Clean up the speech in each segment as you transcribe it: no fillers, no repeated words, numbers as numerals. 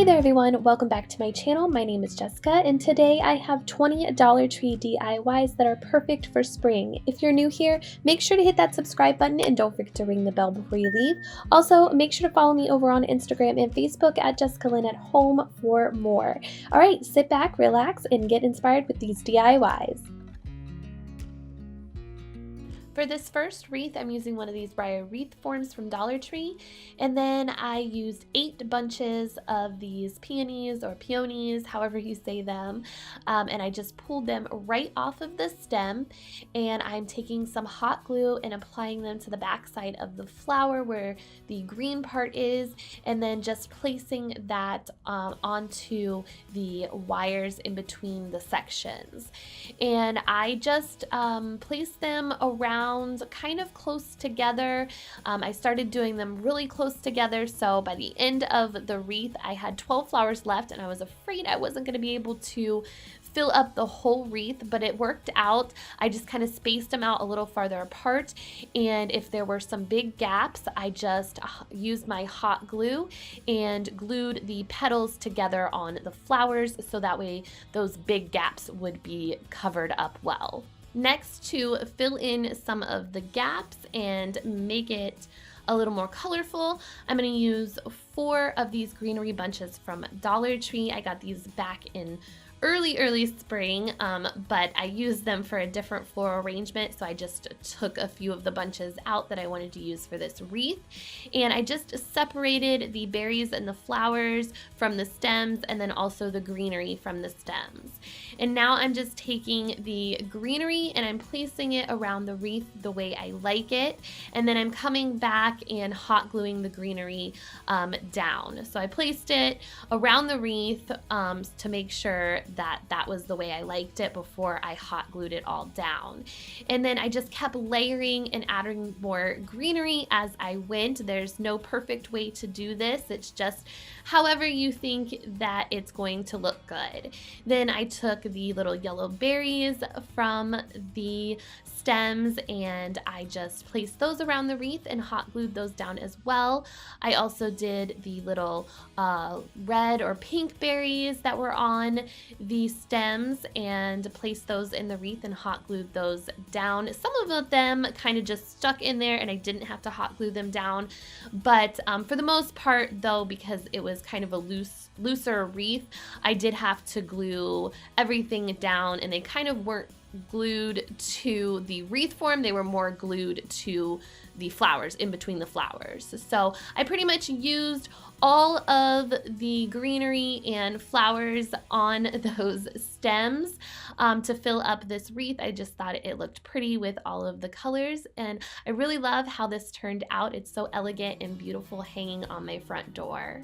there everyone, welcome back to my channel. My name is Jessica and today I have 20 Dollar Tree DIYs that are perfect for spring. If you're new here, make sure to hit that subscribe button and don't forget to ring the bell before you leave. Also, make sure to follow me over on Instagram and Facebook at Jessica Lynn at Home for more. Alright, sit back, relax, and get inspired with these DIYs. For this first wreath, I'm using one of these briar wreath forms from Dollar Tree, and then I used 8 bunches of these peonies or peonies, however you say them, and I just pulled them right off of the stem, and I'm taking some hot glue and applying them to the back side of the flower where the green part is, and then just placing that onto the wires in between the sections. And I just placed them around kind of close together. I started doing them really close together, so by the end of the wreath I had 12 flowers left and I was afraid I wasn't going to be able to fill up the whole wreath, but it worked out. I just kind of spaced them out a little farther apart, and if there were some big gaps I just used my hot glue and glued the petals together on the flowers so that way those big gaps would be covered up well. Next, to fill in some of the gaps and make it a little more colorful, I'm going to use 4 of these greenery bunches from Dollar Tree. I got these back in early spring, but I used them for a different floral arrangement, so I just took a few of the bunches out that I wanted to use for this wreath, and I just separated the berries and the flowers from the stems and then also the greenery from the stems. And now I'm just taking the greenery and I'm placing it around the wreath the way I like it, and then I'm coming back and hot gluing the greenery down. So I placed it around the wreath to make sure that was the way I liked it before I hot glued it all down. And then I just kept layering and adding more greenery as I went. There's no perfect way to do this. It's just however you think that it's going to look good. Then I took the little yellow berries from the stems and I just placed those around the wreath and hot glued those down as well. I also did the little red or pink berries that were on the stems and placed those in the wreath and hot glued those down. Some of them kind of just stuck in there and I didn't have to hot glue them down, but for the most part though, because it was kind of a looser wreath, I did have to glue everything down, and they kind of weren't glued to the wreath form, they were more glued to the flowers, in between the flowers. So I pretty much used all of the greenery and flowers on those stems to fill up this wreath. I just thought it looked pretty with all of the colors, and I really love how this turned out. It's so elegant and beautiful hanging on my front door.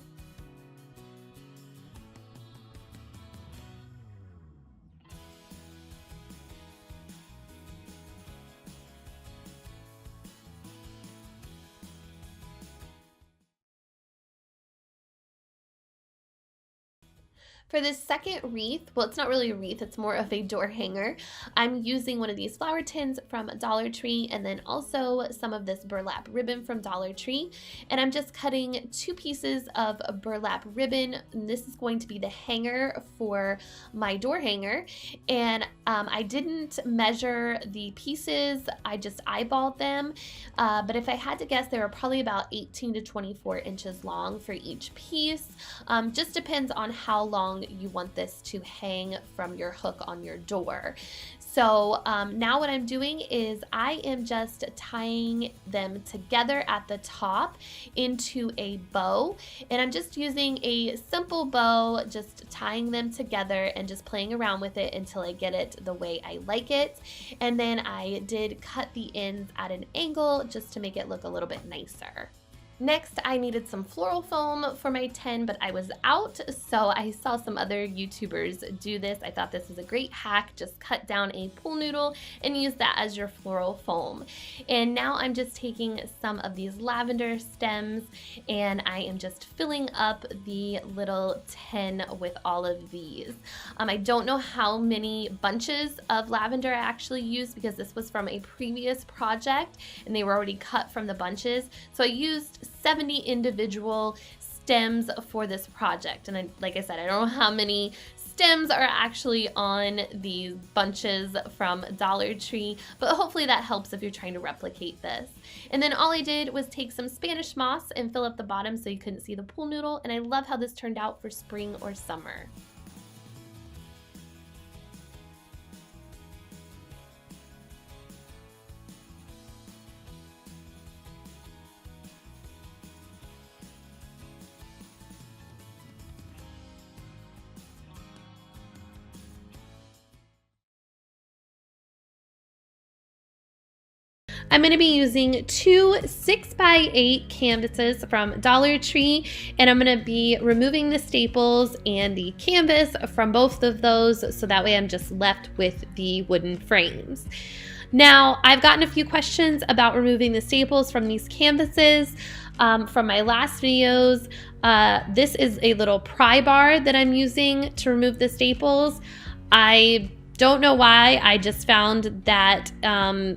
For this second wreath, well, it's not really a wreath, it's more of a door hanger. I'm using one of these flower tins from Dollar Tree and then also some of this burlap ribbon from Dollar Tree. And I'm just cutting 2 pieces of burlap ribbon. And this is going to be the hanger for my door hanger. And I didn't measure the pieces, I just eyeballed them. But if I had to guess, they were probably about 18 to 24 inches long for each piece. Just depends on how long you want this to hang from your hook on your door. So now what I'm doing is I am just tying them together at the top into a bow, and I'm just using a simple bow, just tying them together and just playing around with it until I get it the way I like it. And then I did cut the ends at an angle just to make it look a little bit nicer. Next, I needed some floral foam for my tin, but I was out, so I saw some other YouTubers do this. I thought this was a great hack. Just cut down a pool noodle and use that as your floral foam. And now I'm just taking some of these lavender stems and I am just filling up the little tin with all of these. I don't know how many bunches of lavender I actually used because this was from a previous project and they were already cut from the bunches. So I used 70 individual stems for this project. And like I said, I don't know how many stems are actually on these bunches from Dollar Tree, but hopefully that helps if you're trying to replicate this. And then all I did was take some Spanish moss and fill up the bottom so you couldn't see the pool noodle, and I love how this turned out for spring or summer. I'm going to be using two 6x8 canvases from Dollar Tree, and I'm going to be removing the staples and the canvas from both of those, so that way I'm just left with the wooden frames. Now, I've gotten a few questions about removing the staples from these canvases from my last videos. This is a little pry bar that I'm using to remove the staples. I don't know why, I just found that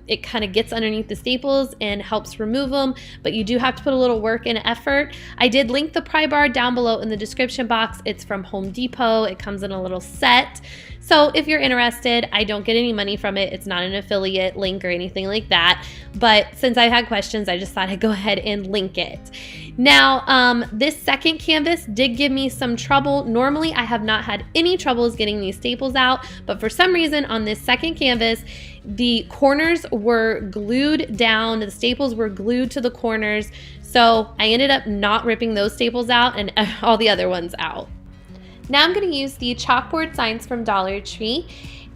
it kind of gets underneath the staples and helps remove them, but you do have to put a little work and effort. I did link the pry bar down below in the description box. It's from Home Depot. It comes in a little set. So if you're interested, I don't get any money from it. It's not an affiliate link or anything like that. But since I had questions, I just thought I'd go ahead and link it. Now, this second canvas did give me some trouble. Normally, I have not had any troubles getting these staples out, but for some reason on this second canvas, the corners were glued down. The staples were glued to the corners. So I ended up not ripping those staples out and all the other ones out. Now I'm going to use the chalkboard signs from Dollar Tree,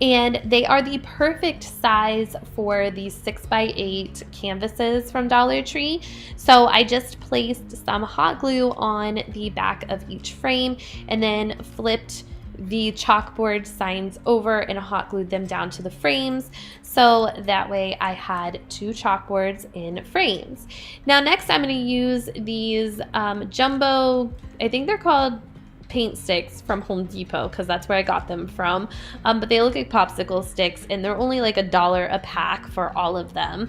and they are the perfect size for these 6x8 canvases from Dollar Tree. So I just placed some hot glue on the back of each frame and then flipped the chalkboard signs over and hot glued them down to the frames, so that way I had two chalkboards in frames. Now next I'm going to use these jumbo, I think they're called paint sticks from Home Depot, because that's where I got them from, but they look like popsicle sticks and they're only like $1 a pack for all of them.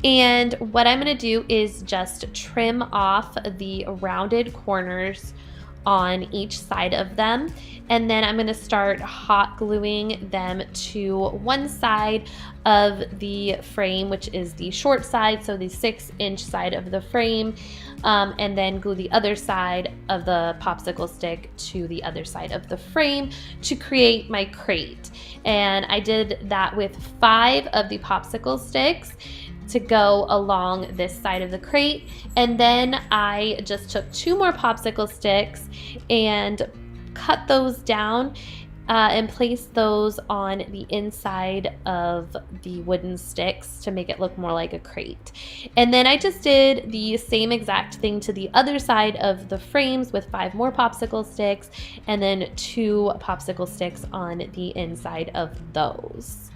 And what I'm going to do is just trim off the rounded corners on each side of them, and then I'm going to start hot gluing them to one side of the frame, which is the short side, so the 6-inch side of the frame, and then glue the other side of the popsicle stick to the other side of the frame to create my crate. And I did that with 5 of the popsicle sticks to go along this side of the crate, and then I just took 2 more popsicle sticks and cut those down and placed those on the inside of the wooden sticks to make it look more like a crate. And then I just did the same exact thing to the other side of the frames with 5 more popsicle sticks and then 2 popsicle sticks on the inside of those.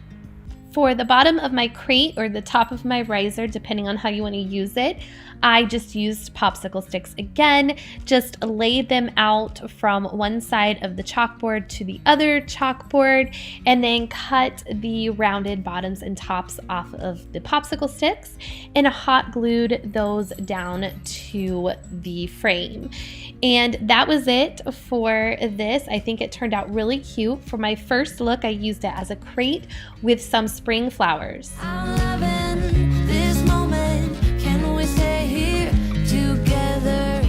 For the bottom of my crate, or the top of my riser, depending on how you want to use it, I just used popsicle sticks again, just laid them out from one side of the chalkboard to the other chalkboard, and then cut the rounded bottoms and tops off of the popsicle sticks and hot glued those down to the frame. And that was it for this. I think it turned out really cute. For my first look, I used it as a crate with some spring flowers. I'm loving this moment. Can we stay here together?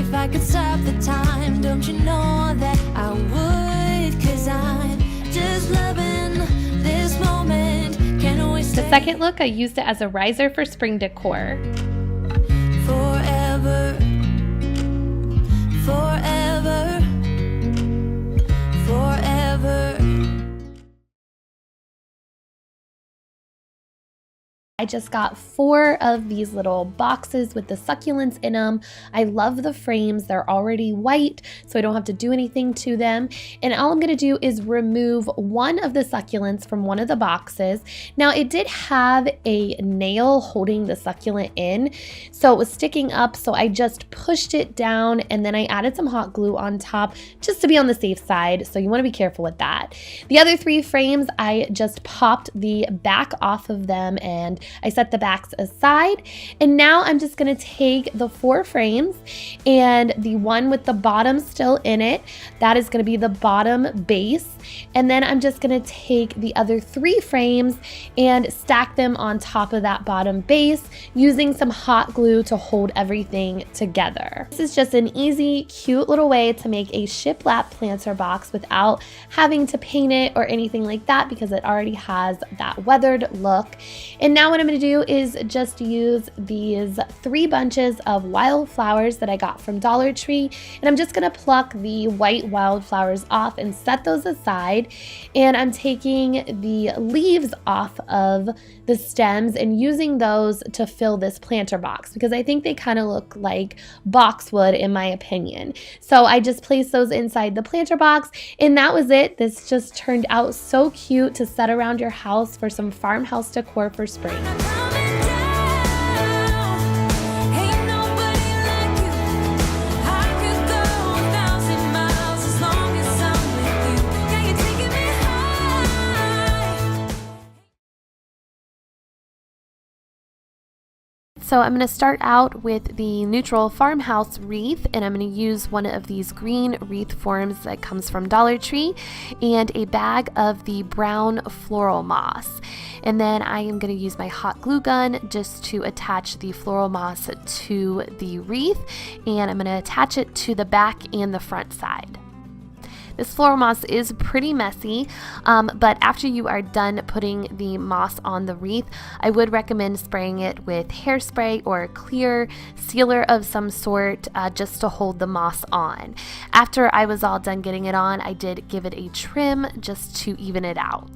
If I could stop the time, don't you know that I would? 'Cause I'm just loving this moment. Can we stay The second look, I used it as a riser for spring decor. forever? Forever, forever. I just got 4 of these little boxes with the succulents in them. I love the frames. They're already white, so I don't have to do anything to them. And all I'm going to do is remove one of the succulents from one of the boxes. Now, it did have a nail holding the succulent in, so it was sticking up, so I just pushed it down, and then I added some hot glue on top just to be on the safe side, so you want to be careful with that. The other 3 frames, I just popped the back off of them and I set the backs aside, and now I'm just going to take the 4 frames, and the one with the bottom still in it, that is going to be the bottom base, and then I'm just going to take the other 3 frames and stack them on top of that bottom base using some hot glue to hold everything together. This is just an easy, cute little way to make a shiplap planter box without having to paint it or anything like that, because it already has that weathered look. And now what I'm going to do is just use these 3 bunches of wildflowers that I got from Dollar Tree, and I'm just going to pluck the white wildflowers off and set those aside. And I'm taking the leaves off of the stems and using those to fill this planter box, because I think they kind of look like boxwood in my opinion. So I just placed those inside the planter box, and that was it. This just turned out so cute to set around your house for some farmhouse decor for spring. So I'm going to start out with the neutral farmhouse wreath, and I'm going to use one of these green wreath forms that comes from Dollar Tree and a bag of the brown floral moss. And then I am going to use my hot glue gun just to attach the floral moss to the wreath, and I'm going to attach it to the back and the front side. This floral moss is pretty messy, but after you are done putting the moss on the wreath, I would recommend spraying it with hairspray or a clear sealer of some sort just to hold the moss on. After I was all done getting it on, I did give it a trim just to even it out.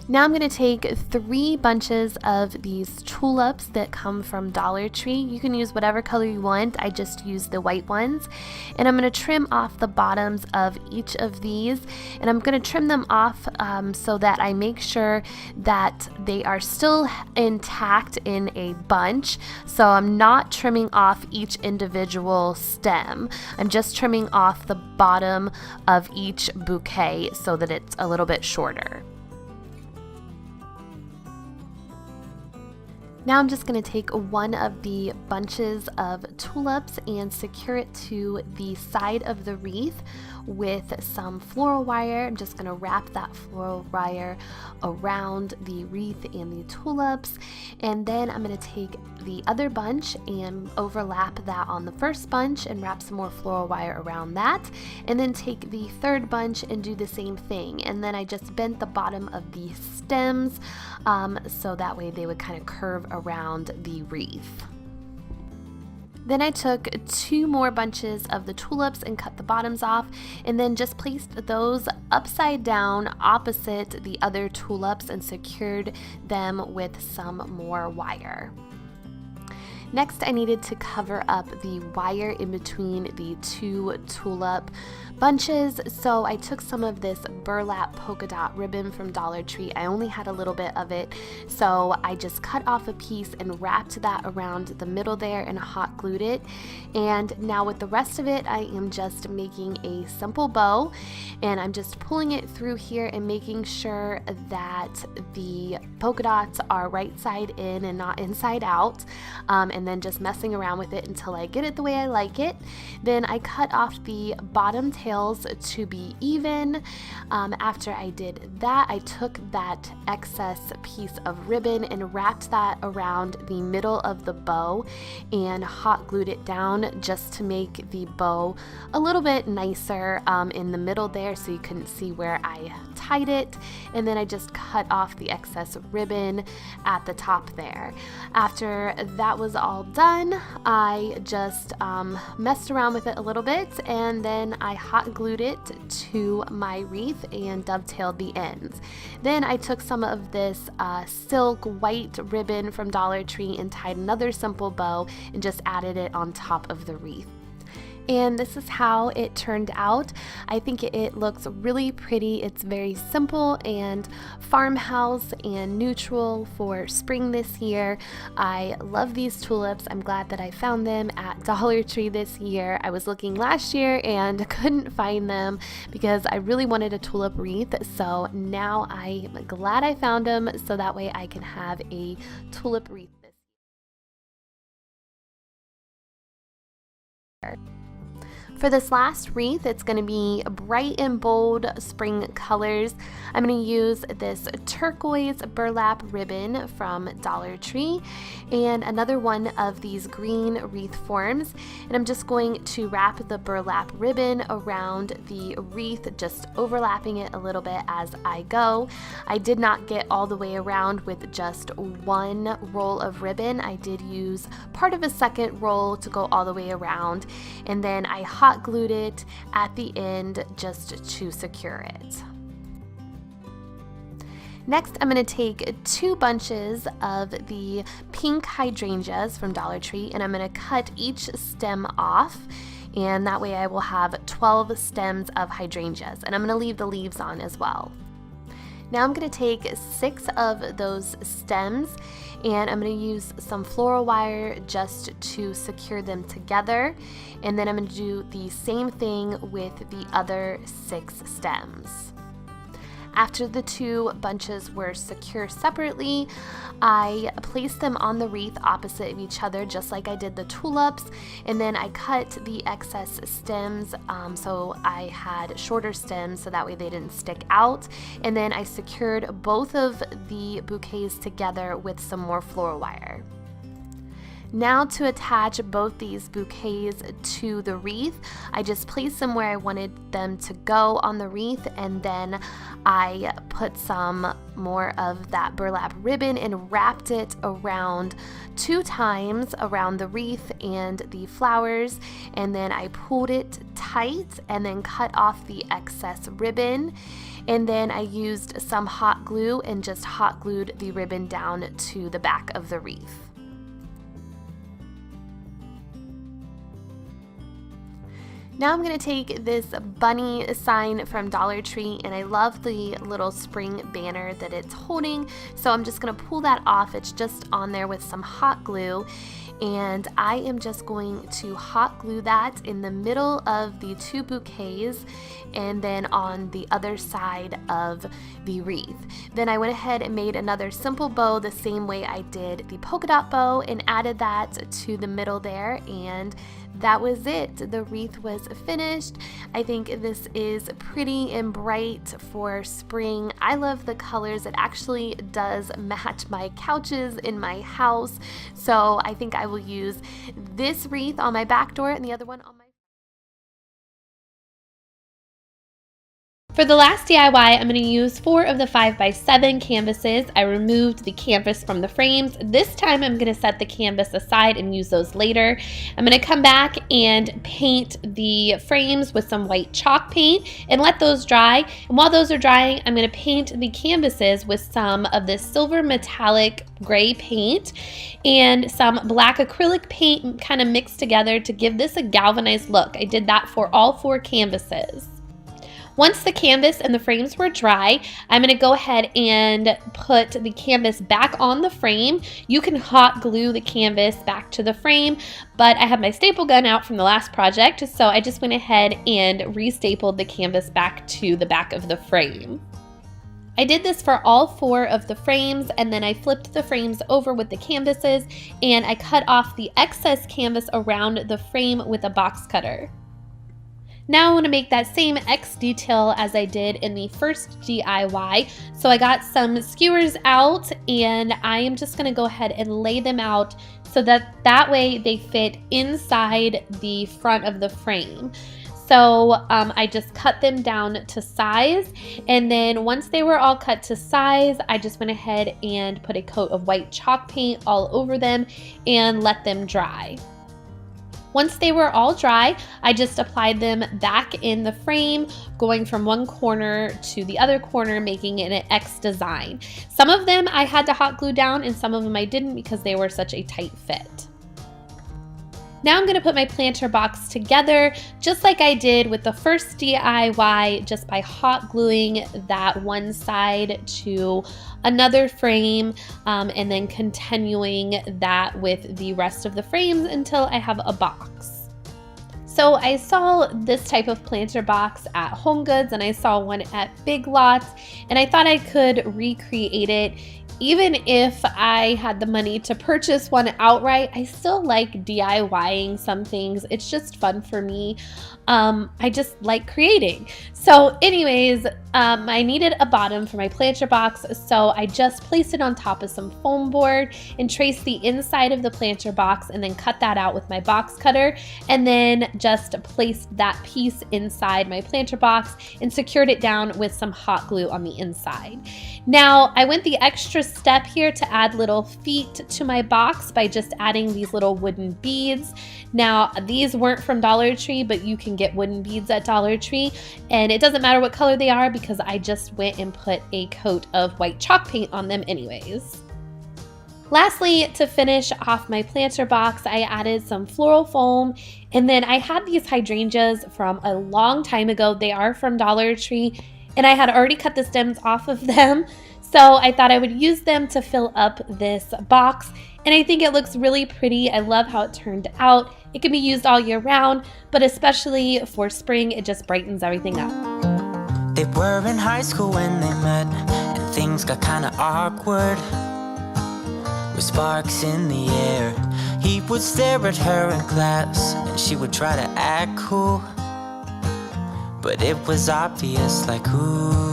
Now I'm going to take 3 bunches of these tulips that come from Dollar Tree. You can use whatever color you want. I just used the white ones. And I'm going to trim off the bottoms of each of these. And I'm going to trim them off so that I make sure that they are still intact in a bunch. So I'm not trimming off each individual stem. I'm just trimming off the bottom of each bouquet so that it's a little bit shorter. Now I'm just going to take one of the bunches of tulips and secure it to the side of the wreath with some floral wire. I'm just going to wrap that floral wire around the wreath and the tulips, and then I'm going to take the other bunch and overlap that on the first bunch and wrap some more floral wire around that, and then take the third bunch and do the same thing. And then I just bent the bottom of the stems so that way they would kind of curve around the wreath. Then I took 2 more bunches of the tulips and cut the bottoms off, and then just placed those upside down opposite the other tulips and secured them with some more wire. Next, I needed to cover up the wire in between the 2 tulip bunches, so I took some of this burlap polka dot ribbon from Dollar Tree. I only had a little bit of it, so I just cut off a piece and wrapped that around the middle there and hot glued it. And now with the rest of it, I am just making a simple bow, and I'm just pulling it through here and making sure that the polka dots are right side in and not inside out, and then just messing around with it until I get it the way I like it. Then I cut off the bottom tails to be even. After I did that, I took that excess piece of ribbon and wrapped that around the middle of the bow and hot glued it down just to make the bow a little bit nicer in the middle there, so you couldn't see where I tied it. And then I just cut off the excess ribbon at the top there. After that was all done, I just messed around with it a little bit, and then I hot glued it to my wreath and dovetailed the ends. Then I took some of this silk white ribbon from Dollar Tree and tied another simple bow and just added it on top of the wreath. And this is how it turned out. I think it looks really pretty. It's very simple and farmhouse and neutral for spring this year. I love these tulips. I'm glad that I found them at Dollar Tree this year. I was looking last year and couldn't find them because I really wanted a tulip wreath. So now I'm glad I found them so that way I can have a tulip wreath this year. For this last wreath, it's going to be bright and bold spring colors. I'm going to use this turquoise burlap ribbon from Dollar Tree and another one of these green wreath forms. And I'm just going to wrap the burlap ribbon around the wreath, just overlapping it a little bit as I go. I did not get all the way around with just one roll of ribbon. I did use part of a second roll to go all the way around, and then I hot glued it at the end just to secure it. Next, I'm going to take 2 bunches of the pink hydrangeas from Dollar Tree, and I'm going to cut each stem off, and that way I will have 12 stems of hydrangeas, and I'm going to leave the leaves on as well. Now I'm going to take 6 of those stems and I'm going to use some floral wire just to secure them together, and then I'm going to do the same thing with the other 6 stems. After the 2 bunches were secure separately, I placed them on the wreath opposite of each other just like I did the tulips, and then I cut the excess stems so I had shorter stems so that way they didn't stick out, and then I secured both of the bouquets together with some more floral wire. Now to attach both these bouquets to the wreath, I just placed them where I wanted them to go on the wreath, and then I put some more of that burlap ribbon and wrapped it around 2 times around the wreath and the flowers, and then I pulled it tight and then cut off the excess ribbon, and then I used some hot glue and just hot glued the ribbon down to the back of the wreath. Now I'm going to take this bunny sign from Dollar Tree, and I love the little spring banner that it's holding, so I'm just going to pull that off. It's just on there with some hot glue, and I am just going to hot glue that in the middle of the 2 bouquets and then on the other side of the wreath. Then I went ahead and made another simple bow the same way I did the polka dot bow and added that to the middle there, and that was it. The wreath was finished. I think this is pretty and bright for spring. I love the colors. It actually does match my couches in my house, so I think I will use this wreath on my back door and the other one on my. For the last DIY, I'm going to use 4 of the 5x7 canvases. I removed the canvas from the frames. This time I'm going to set the canvas aside and use those later. I'm going to come back and paint the frames with some white chalk paint and let those dry. And while those are drying, I'm going to paint the canvases with some of this silver metallic gray paint and some black acrylic paint kind of mixed together to give this a galvanized look. I did that for all 4 canvases. Once the canvas and the frames were dry, I'm going to go ahead and put the canvas back on the frame. You can hot glue the canvas back to the frame, but I have my staple gun out from the last project, so I just went ahead and restapled the canvas back to the back of the frame. I did this for all 4 of the frames, and then I flipped the frames over with the canvases, and I cut off the excess canvas around the frame with a box cutter. Now I want to make that same X detail as I did in the first DIY. So I got some skewers out, and I am just going to go ahead and lay them out so that way they fit inside the front of the frame. So I just cut them down to size, and then once they were all cut to size, I just went ahead and put a coat of white chalk paint all over them and let them dry. Once they were all dry, I just applied them back in the frame, going from one corner to the other corner, making it an X design. Some of them I had to hot glue down, and some of them I didn't because they were such a tight fit. Now I'm going to put my planter box together just like I did with the first DIY, just by hot gluing that one side to another frame and then continuing that with the rest of the frames until I have a box. So I saw this type of planter box at Home Goods and I saw one at Big Lots, and I thought I could recreate it. Even if I had the money to purchase one outright, I still like DIYing some things. It's just fun for me. I just like creating. So anyways, I needed a bottom for my planter box, so I just placed it on top of some foam board and traced the inside of the planter box and then cut that out with my box cutter, and then just placed that piece inside my planter box and secured it down with some hot glue on the inside. Now I went the extra step here to add little feet to my box by just adding these little wooden beads. Now these weren't from Dollar Tree, but you can get wooden beads at Dollar Tree, and it doesn't matter what color they are because I just went and put a coat of white chalk paint on them anyways. Lastly, to finish off my planter box, I added some floral foam, and then I had these hydrangeas from a long time ago. They are from Dollar Tree, and I had already cut the stems off of them, so I thought I would use them to fill up this box, and I think it looks really pretty. I love how it turned out. It can be used all year round, but especially for spring, it just brightens everything up. They were in high school when they met, and things got kinda awkward. With sparks in the air, he would stare at her in class, and she would try to act cool. But it was obvious, like, ooh.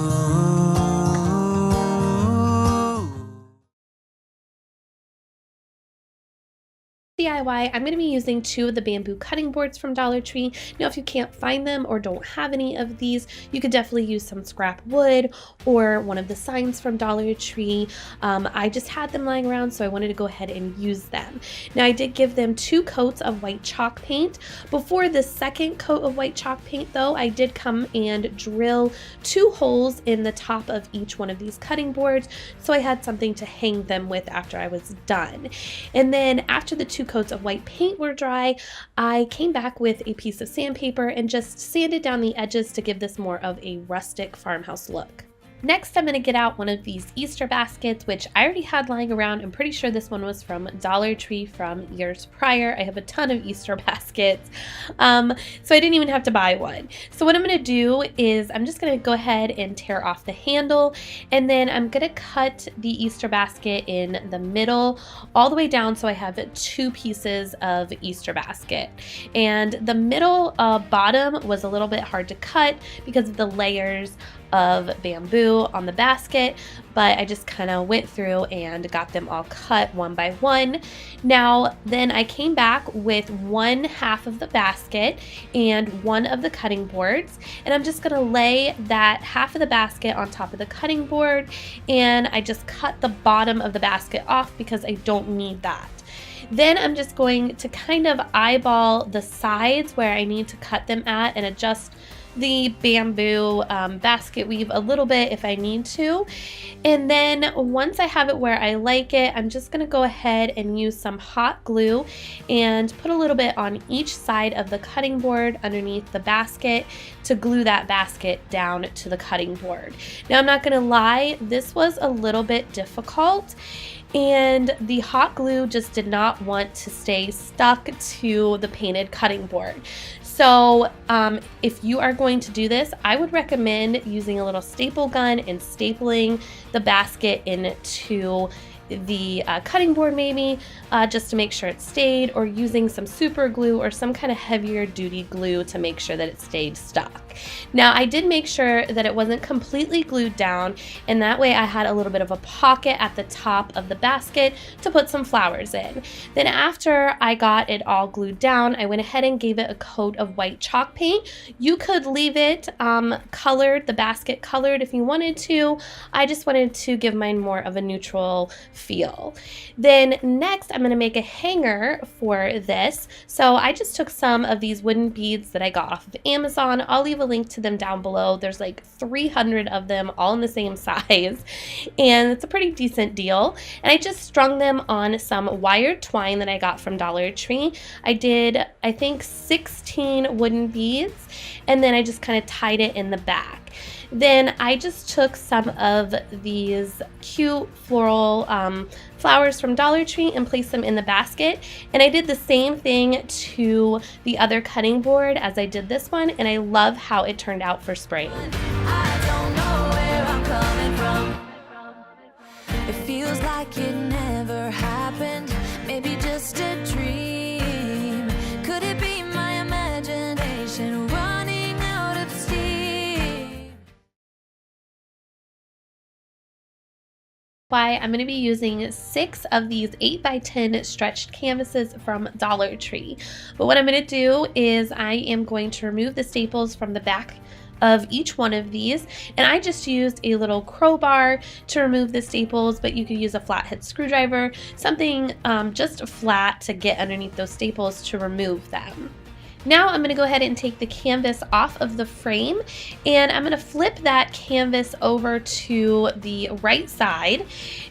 DIY, I'm going to be using 2 of the bamboo cutting boards from Dollar Tree. Now, if you can't find them or don't have any of these, you could definitely use some scrap wood or one of the signs from Dollar Tree. I just had them lying around, so I wanted to go ahead and use them. Now, I did give them 2 coats of white chalk paint. Before the second coat of white chalk paint, though, I did come and drill 2 holes in the top of each one of these cutting boards, so I had something to hang them with after I was done. And then after the 2 coats of white paint were dry, I came back with a piece of sandpaper and just sanded down the edges to give this more of a rustic farmhouse look. Next, I'm going to get out one of these Easter baskets, which I already had lying around. I'm pretty sure this one was from Dollar Tree from years prior. I have a ton of Easter baskets, so I didn't even have to buy one. So what I'm going to do is I'm just going to go ahead and tear off the handle, and then I'm going to cut the Easter basket in the middle all the way down so I have 2 pieces of Easter basket. And the middle bottom was a little bit hard to cut because of the layers of bamboo on the basket, but I just kind of went through and got them all cut one by one. Now then I came back with 1/2 of the basket and 1 of the cutting boards, and I'm just going to lay that half of the basket on top of the cutting board, and I just cut the bottom of the basket off because I don't need that. Then I'm just going to kind of eyeball the sides where I need to cut them at and adjust the bamboo basket weave a little bit if I need to. And then once I have it where I like it, I'm just going to go ahead and use some hot glue and put a little bit on each side of the cutting board underneath the basket to glue that basket down to the cutting board. Now, I'm not going to lie, this was a little bit difficult, and the hot glue just did not want to stay stuck to the painted cutting board. So if you are going to do this, I would recommend using a little staple gun and stapling the basket into the cutting board maybe, just to make sure it stayed, or using some super glue or some kind of heavier duty glue to make sure that it stayed stuck. Now, I did make sure that it wasn't completely glued down, and that way I had a little bit of a pocket at the top of the basket to put some flowers in. Then after I got it all glued down, I went ahead and gave it a coat of white chalk paint. You could leave it colored, the basket colored if you wanted to. I just wanted to give mine more of a neutral feel. Then next, I'm going to make a hanger for this. So I just took some of these wooden beads that I got off of Amazon. I'll leave a a link to them down below. There's like 300 of them all in the same size, and it's a pretty decent deal. And I just strung them on some wired twine that I got from Dollar Tree. I did, I think, 16 wooden beads, and then I just kind of tied it in the back. Then I just took some of these cute floral flowers from Dollar Tree and placed them in the basket. And I did the same thing to the other cutting board as I did this one, and I love how it turned out for spring. I don't know where I'm coming from. It feels like it never happened. Maybe just a dream. Could it be my imagination running out of steam? Why I'm going to be using 6 of these 8x10 stretched canvases from Dollar Tree. But what I'm going to do is I am going to remove the staples from the back of each one of these, and I just used a little crowbar to remove the staples, but you could use a flathead screwdriver, something just flat to get underneath those staples to remove them. Now I'm going to go ahead and take the canvas off of the frame, and I'm going to flip that canvas over to the right side,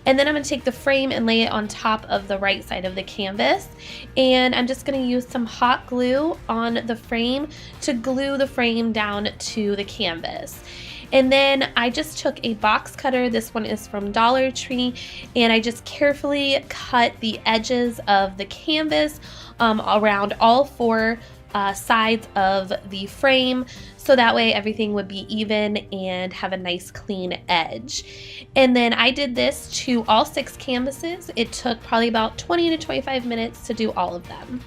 and then I'm going to take the frame and lay it on top of the right side of the canvas, and I'm just going to use some hot glue on the frame to glue the frame down to the canvas. And then I just took a box cutter, this one is from Dollar Tree, and I just carefully cut the edges of the canvas around all 4 sides of the frame, so that way everything would be even and have a nice clean edge. And then I did this to all 6 canvases. It took probably about 20 to 25 minutes to do all of them.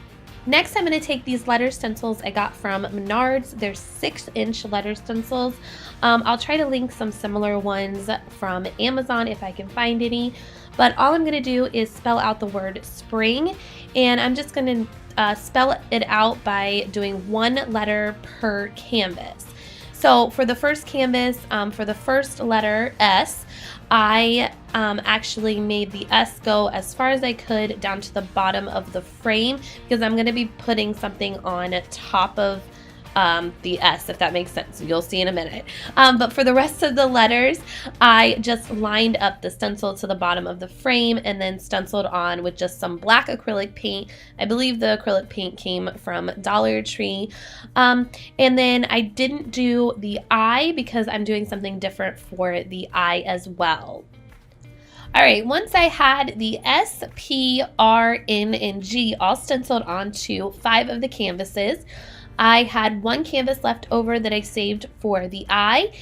Next, I'm going to take these letter stencils I got from Menards. They're 6-inch letter stencils. I'll try to link some similar ones from Amazon if I can find any. But all I'm going to do is spell out the word spring, and I'm just going to spell it out by doing 1 letter per canvas. So for the first canvas, for the first letter S, I actually made the S go as far as I could down to the bottom of the frame, because I'm going to be putting something on top of the S, if that makes sense. You'll see in a minute. But for the rest of the letters, I just lined up the stencil to the bottom of the frame and then stenciled on with just some black acrylic paint. I believe the acrylic paint came from Dollar Tree. And then I didn't do the I because I'm doing something different for the I as well. All right, once I had the S, P, R, N, and G all stenciled onto 5 of the canvases, I had 1 canvas left over that I saved for the I,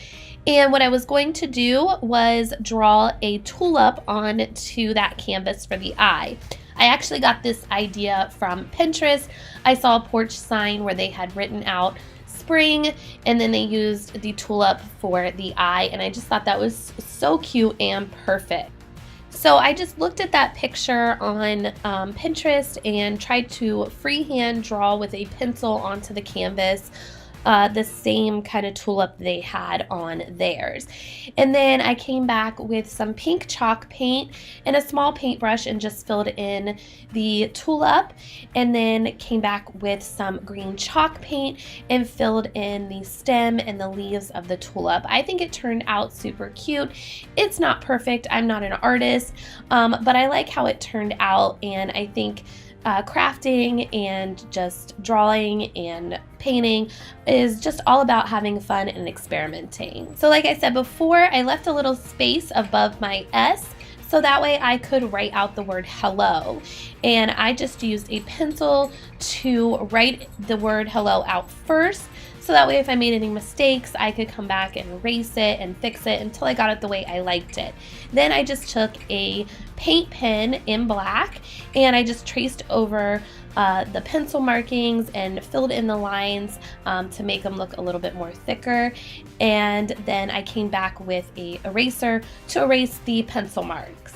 and what I was going to do was draw a tulip onto that canvas for the I. I actually got this idea from Pinterest. I saw a porch sign where they had written out spring, and then they used the tulip for the I, and I just thought that was so cute and perfect. So I just looked at that picture on Pinterest and tried to freehand draw with a pencil onto the canvas the same kind of tulip they had on theirs. And then I came back with some pink chalk paint and a small paintbrush and just filled in the tulip, and then came back with some green chalk paint and filled in the stem and the leaves of the tulip. I think it turned out super cute. It's not perfect. I'm not an artist, but I like how it turned out, and I think crafting and just drawing and painting is just all about having fun and experimenting. So like I said before, I left a little space above my S so that way I could write out the word hello. And I just used a pencil to write the word hello out first, so that way if I made any mistakes, I could come back and erase it and fix it until I got it the way I liked it. Then I just took a paint pen in black and I just traced over the pencil markings and filled in the lines to make them look a little bit more thicker. And then I came back with a eraser to erase the pencil marks.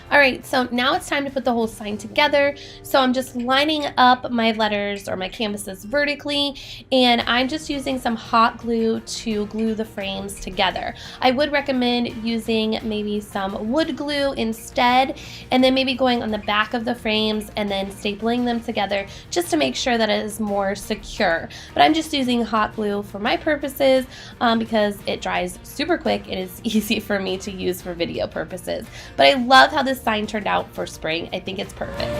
All right, so now it's time to put the whole sign together. So I'm just lining up my letters or my canvases vertically, and I'm just using some hot glue to glue the frames together. I would recommend using maybe some wood glue instead, and then maybe going on the back of the frames and then stapling them together just to make sure that it is more secure. But I'm just using hot glue for my purposes because it dries super quick. It is easy for me to use for video purposes. But I love how this sign turned out for spring. I think it's perfect.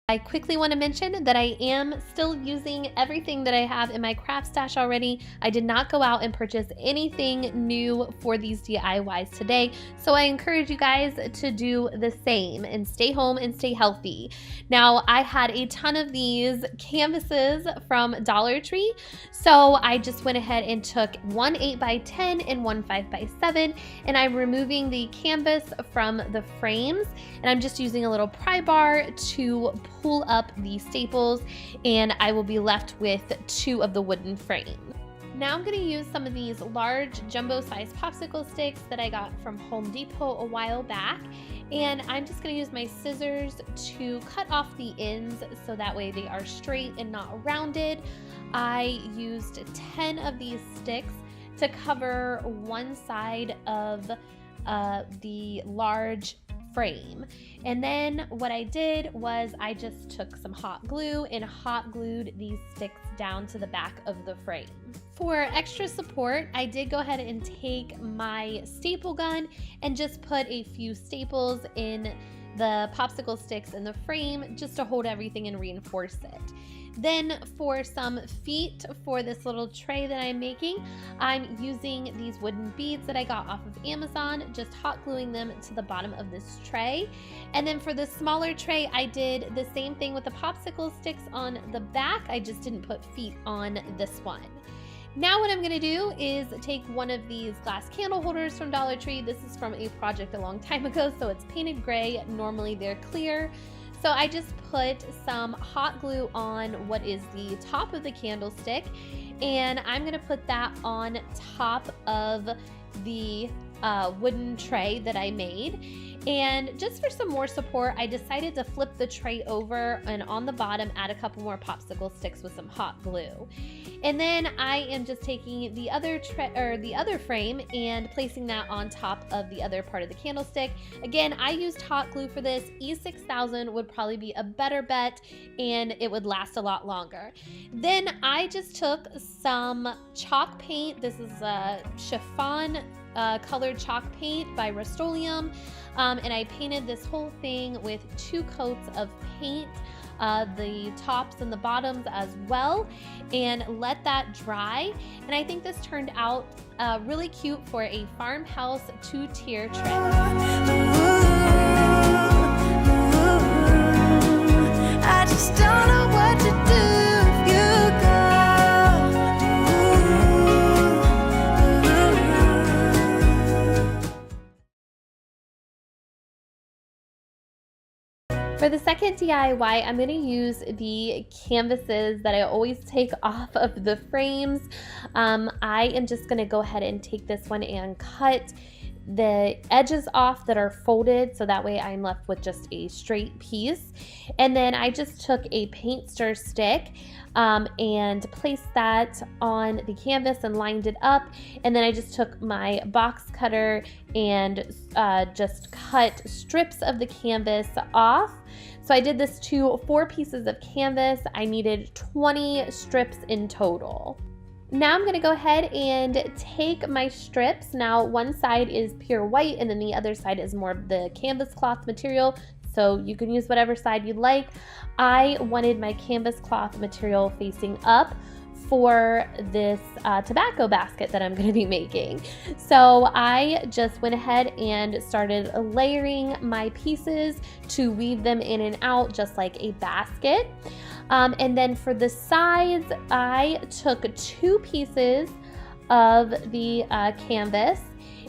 I quickly want to mention that I am still using everything that I have in my craft stash already. I did not go out and purchase anything new for these DIYs today, so I encourage you guys to do the same and stay home and stay healthy. Now, I had a ton of these canvases from Dollar Tree, so I just went ahead and took one 8x10 and one 5x7, and I'm removing the canvas from the frames, and I'm just using a little pry bar to pull up the staples, and I will be left with 2 of the wooden frames. Now I'm going to use some of these large jumbo size popsicle sticks that I got from Home Depot a while back, and I'm just going to use my scissors to cut off the ends so that way they are straight and not rounded. I used 10 of these sticks to cover one side of the large frame. And then what I did was I just took some hot glue and hot glued these sticks down to the back of the frame. For extra support, I did go ahead and take my staple gun and just put a few staples in the popsicle sticks in the frame just to hold everything and reinforce it. Then for some feet for this little tray that I'm making, I'm using these wooden beads that I got off of Amazon, just hot gluing them to the bottom of this tray. And then for the smaller tray, I did the same thing with the popsicle sticks on the back. I just didn't put feet on this one. Now what I'm going to do is take one of these glass candle holders from Dollar Tree. This is from a project a long time ago, so it's painted gray. Normally they're clear. So I just put some hot glue on what is the top of the candlestick, and I'm going to put that on top of the wooden tray that I made. And just for some more support, I decided to flip the tray over and on the bottom add a couple more popsicle sticks with some hot glue. And then I am just taking the other frame and placing that on top of the other part of the candlestick. Again, I used hot glue for this. E6000 would probably be a better bet and it would last a lot longer. Then I just took some chalk paint. This is a chiffon colored chalk paint by Rust-Oleum, and I painted this whole thing with 2 coats of paint, the tops and the bottoms as well, and let that dry. And I think this turned out really cute for a farmhouse 2-tier tray. I just don't know what to do if you go. For the second DIY, I'm going to use the canvases that I always take off of the frames. I am just going to go ahead and take this one and cut the edges off that are folded, so that way I'm left with just a straight piece. And then I just took a paint stir stick and placed that on the canvas and lined it up. And then I just took my box cutter and just cut strips of the canvas off. So I did this to 4 pieces of canvas. I needed 20 strips in total. Now I'm going to go ahead and take my strips. Now one side is pure white and then the other side is more of the canvas cloth material, so you can use whatever side you'd like. I wanted my canvas cloth material facing up for this tobacco basket that I'm going to be making. So I just went ahead and started layering my pieces to weave them in and out just like a basket. And then for the sides, I took 2 pieces of the canvas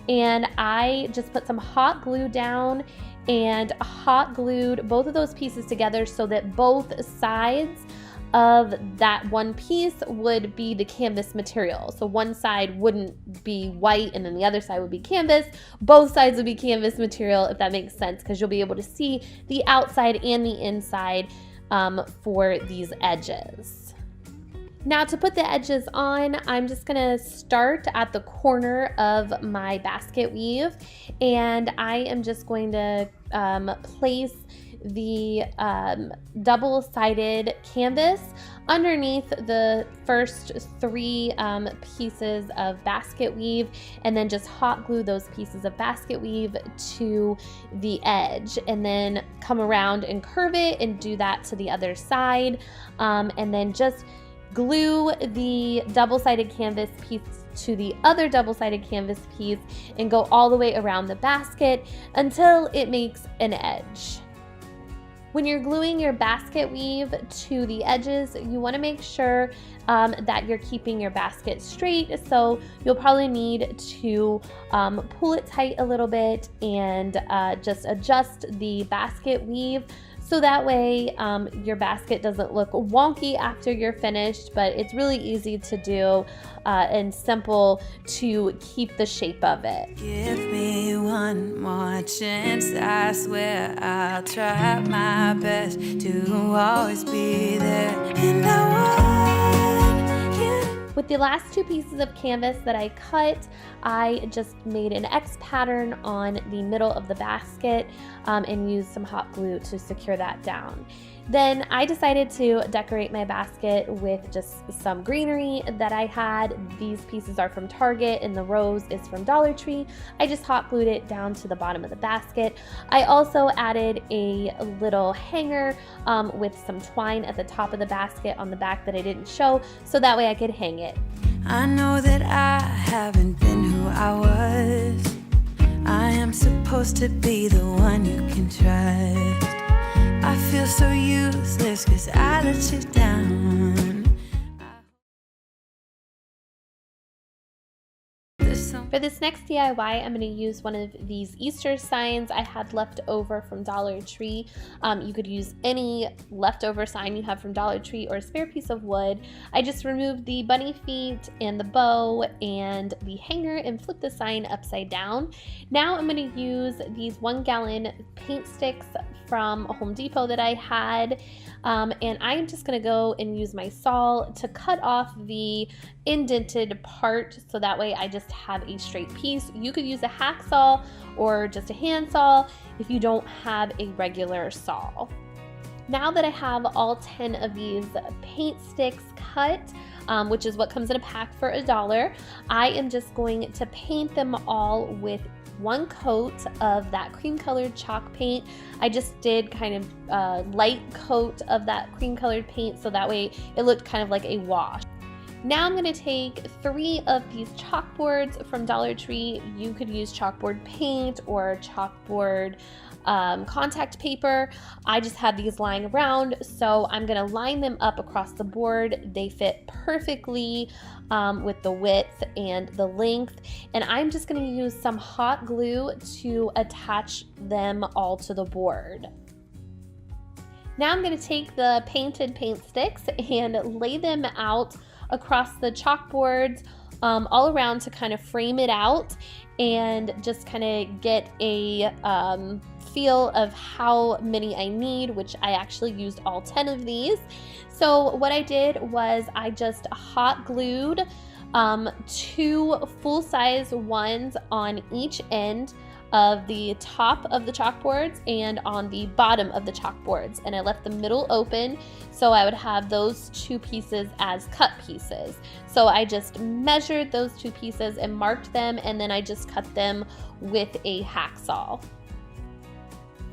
and I just put some hot glue down and hot glued both of those pieces together so that both sides of that one piece would be the canvas material. So one side wouldn't be white and then the other side would be canvas. Both sides would be canvas material, if that makes sense, because you'll be able to see the outside and the inside for these edges. Now to put the edges on, I'm just gonna start at the corner of my basket weave, and I am just going to place the double-sided canvas underneath the first 3 pieces of basket weave, and then just hot glue those pieces of basket weave to the edge, and then come around and curve it and do that to the other side, and then just glue the double-sided canvas piece to the other double-sided canvas piece and go all the way around the basket until it makes an edge. When you're gluing your basket weave to the edges, you want to make sure that you're keeping your basket straight, so you'll probably need to pull it tight a little bit and just adjust the basket weave so that way your basket doesn't look wonky after you're finished, but it's really easy to do and simple to keep the shape of it. Give me one more chance, I swear I'll try my best to always be there. And I want you. With the last 2 pieces of canvas that I cut, I just made an X pattern on the middle of the basket and used some hot glue to secure that down. Then I decided to decorate my basket with just some greenery that I had. These pieces are from Target and the rose is from Dollar Tree. I just hot glued it down to the bottom of the basket. I also added a little hanger with some twine at the top of the basket on the back that I didn't show, so that way I could hang it. I know that I haven't been who I was. I am supposed to be the one you can trust. I feel so useless 'cause I let you down. For this next DIY, I'm going to use one of these Easter signs I had left over from Dollar Tree. You could use any leftover sign you have from Dollar Tree or a spare piece of wood. I just removed the bunny feet and the bow and the hanger and flipped the sign upside down. Now I'm going to use these 1-gallon paint sticks from Home Depot that I had, and I'm just going to go and use my saw to cut off the indented part so that way I just have a straight piece. You could use a hacksaw or just a hand saw if you don't have a regular saw. Now that I have all 10 of these paint sticks cut, which is what comes in a pack for $1, I am just going to paint them all with 1 coat of that cream colored chalk paint. I just did kind of a light coat of that cream colored paint so that way it looked kind of like a wash. Now I'm going to take 3 of these chalkboards from Dollar Tree. You could use chalkboard paint or chalkboard contact paper. I just had these lying around, so I'm going to line them up across the board. They fit perfectly with the width and the length, and I'm just going to use some hot glue to attach them all to the board. Now I'm going to take the painted paint sticks and lay them out across the chalkboards all around to kind of frame it out and just kind of get a feel of how many I need, which I actually used all 10 of these. So what I did was I just hot glued 2 full-size ones on each end of the top of the chalkboards and on the bottom of the chalkboards, and I left the middle open so I would have those 2 pieces as cut pieces. So I just measured those 2 pieces and marked them, and then I just cut them with a hacksaw.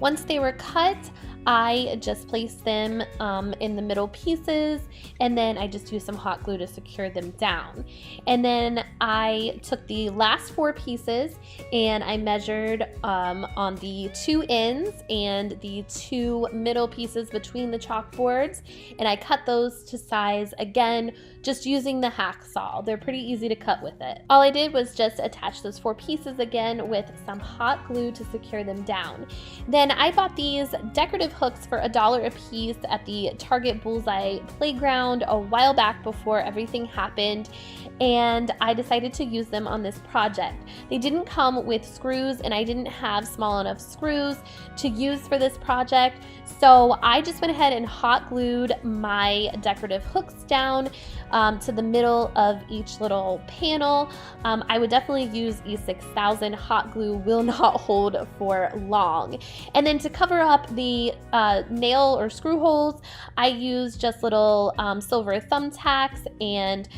Once they were cut, I just place them in the middle pieces, and then I just use some hot glue to secure them down. And then I took the last 4 pieces and I measured on the 2 ends and the 2 middle pieces between the chalkboards, and I cut those to size, again just using the hacksaw. They're pretty easy to cut with it. All I did was just attach those 4 pieces again with some hot glue to secure them down. Then I bought these decorative hooks for $1 a piece at the Target Bullseye Playground a while back before everything happened, and I decided to use them on this project. They didn't come with screws, and I didn't have small enough screws to use for this project, so I just went ahead and hot glued my decorative hooks down to the middle of each little panel. I would definitely use E6000. Hot glue will not hold for long. And then to cover up the nail or screw holes, I used just little silver thumbtacks and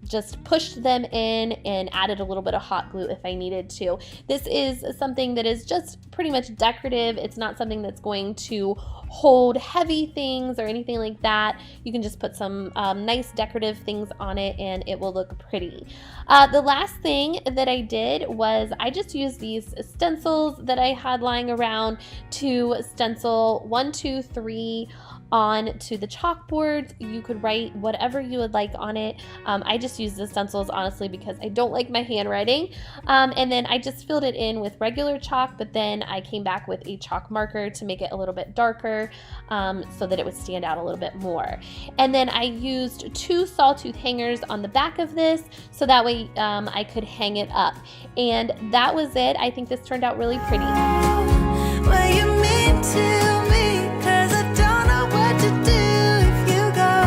just pushed them in and added a little bit of hot glue if I needed to. This is something that is just pretty much decorative. It's not something that's going to hold heavy things or anything like that. You can just put some nice decorative things on it and it will look pretty. The last thing that I did was I just used these stencils that I had lying around to stencil 1, 2, 3 on to the chalkboard. You could write whatever you would like on it. I just used the stencils honestly because I don't like my handwriting. And then I just filled it in with regular chalk, but then I came back with a chalk marker to make it a little bit darker so that it would stand out a little bit more. And then I used 2 sawtooth hangers on the back of this so that way I could hang it up. And that was it. I think this turned out really pretty. What you mean to me, 'cause I don't know what to do if you go.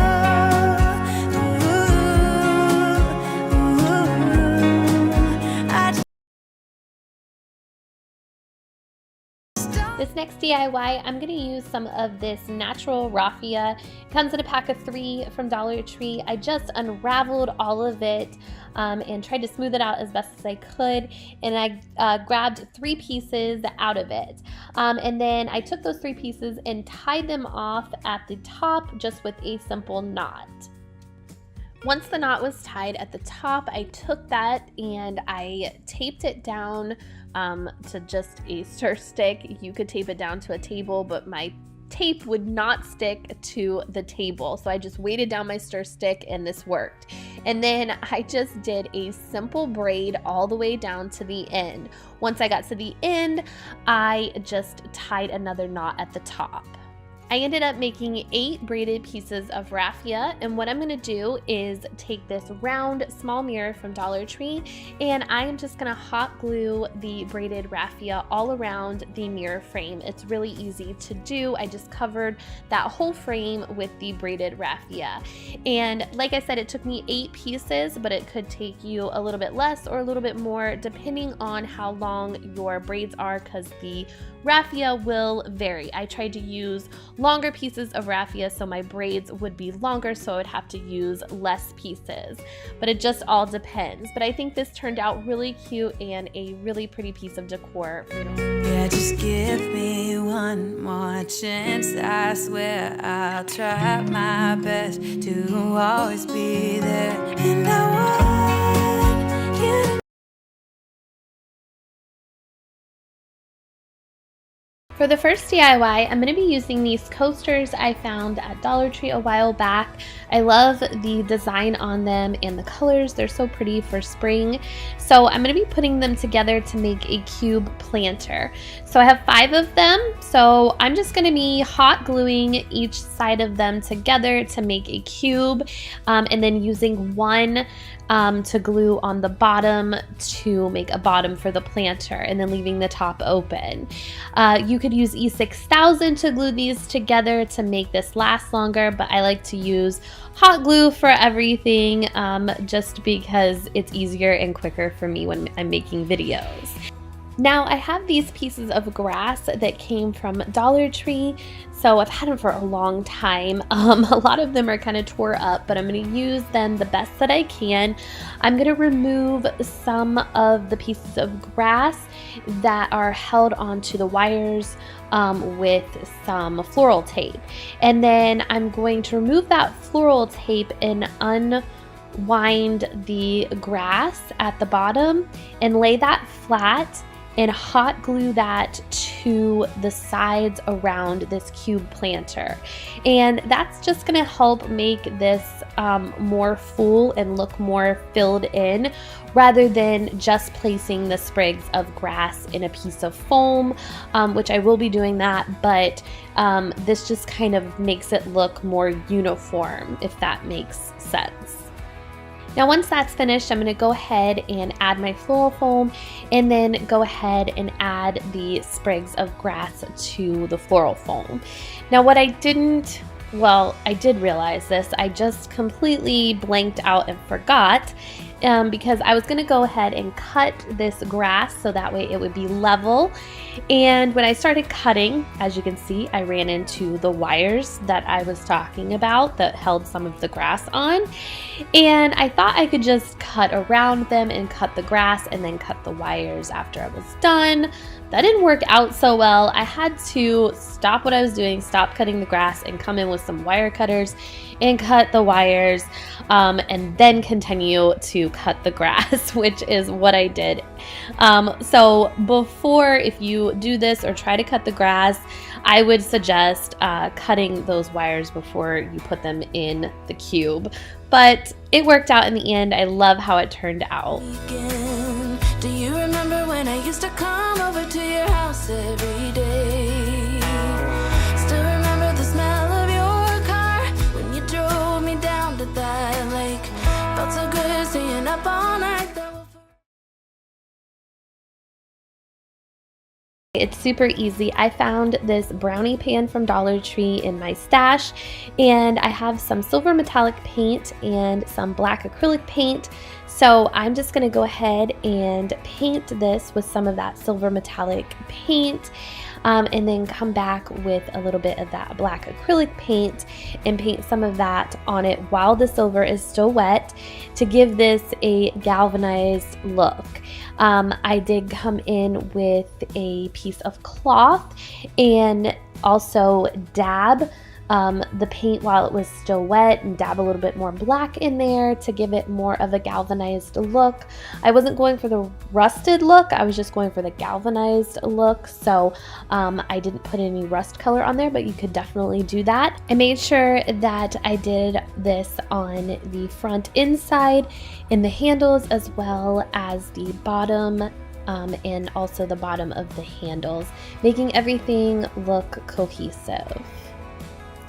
This next DIY, I'm going to use some of this natural raffia. It comes in a pack of 3 from Dollar Tree. I just unraveled all of it and tried to smooth it out as best as I could, and I grabbed 3 pieces out of it. And then I took those 3 pieces and tied them off at the top just with a simple knot. Once the knot was tied at the top, I took that and I taped it down to just a stir stick. You could tape it down to a table, but my tape would not stick to the table, so I just weighted down my stir stick and this worked. And then I just did a simple braid all the way down to the end. Once I got to the end, I just tied another knot at the top. I ended up making 8 braided pieces of raffia, and what I'm going to do is take this round small mirror from Dollar Tree and I'm just going to hot glue the braided raffia all around the mirror frame. It's really easy to do. I just covered that whole frame with the braided raffia, and like I said, it took me 8 pieces, but it could take you a little bit less or a little bit more depending on how long your braids are, because the raffia will vary. I tried to use longer pieces of raffia so my braids would be longer, so I would have to use less pieces, but it just all depends. But I think this turned out really cute and a really pretty piece of decor. Yeah, just give me one more chance. I swear I'll try my best to always be there. And I want you to. For the first DIY, I'm going to be using these coasters I found at Dollar Tree a while back. I love the design on them and the colors. They're so pretty for spring. So I'm going to be putting them together to make a cube planter. So I have 5 of them. So I'm just going to be hot gluing each side of them together to make a cube, and then using one to glue on the bottom to make a bottom for the planter, and then leaving the top open. You could use E6000 to glue these together to make this last longer, but I like to use hot glue for everything just because it's easier and quicker for me when I'm making videos. Now I have these pieces of grass that came from Dollar Tree, so I've had them for a long time. A lot of them are kind of tore up, but I'm going to use them the best that I can. I'm going to remove some of the pieces of grass that are held onto the wires with some floral tape. And then I'm going to remove that floral tape and unwind the grass at the bottom and lay that flat and hot glue that to the sides around this cube planter. And that's just gonna help make this more full and look more filled in, rather than just placing the sprigs of grass in a piece of foam, which I will be doing that, but this just kind of makes it look more uniform, if that makes sense. Now once that's finished, I'm going to go ahead and add my floral foam and then go ahead and add the sprigs of grass to the floral foam. Now what I didn't, well, I did realize this, I just completely blanked out and forgot, because I was going to go ahead and cut this grass so that way it would be level. And when I started cutting, as you can see, I ran into the wires that I was talking about that held some of the grass on. And I thought I could just cut around them and cut the grass and then cut the wires after I was done. That didn't work out so well. I had to stop what I was doing, stop cutting the grass, and come in with some wire cutters and cut the wires, and then continue to cut the grass, which is what I did. So before, if you do this or try to cut the grass, I would suggest cutting those wires before you put them in the cube. But it worked out in the end. I love how it turned out. Do you remember when I used to come over to your house every day? Still remember the smell of your car when you drove me down to that lake. Felt so good staying up all night. It's super easy. I found this brownie pan from Dollar Tree in my stash, and I have some silver metallic paint and some black acrylic paint. So I'm just going to go ahead and paint this with some of that silver metallic paint, and then come back with a little bit of that black acrylic paint and paint some of that on it while the silver is still wet to give this a galvanized look. I did come in with a piece of cloth and also dab the paint while it was still wet and dab a little bit more black in there to give it more of a galvanized look. I wasn't going for the rusted look, I was just going for the galvanized look, so I didn't put any rust color on there, but you could definitely do that. I made sure that I did this on the front inside in the handles as well as the bottom and also the bottom of the handles, making everything look cohesive.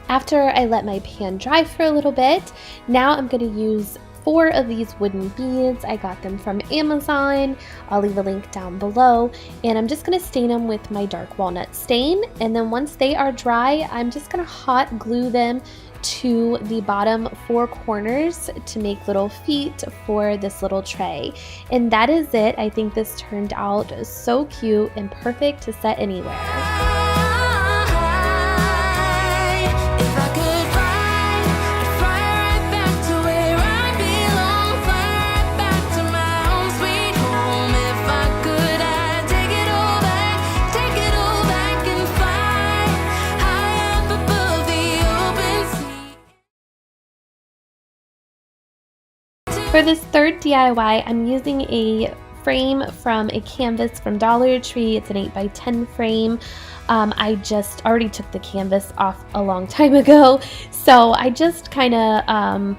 After I let my pan dry for a little bit, now I'm going to use 4 of these wooden beads. I got them from Amazon. I'll leave a link down below. And I'm just going to stain them with my dark walnut stain. And then once they are dry, I'm just going to hot glue them to the bottom 4 corners to make little feet for this little tray. And that is it. I think this turned out so cute and perfect to set anywhere. For this third DIY, I'm using a frame from a canvas from Dollar Tree. It's an 8x10 frame. I just already took the canvas off a long time ago, so I just kind of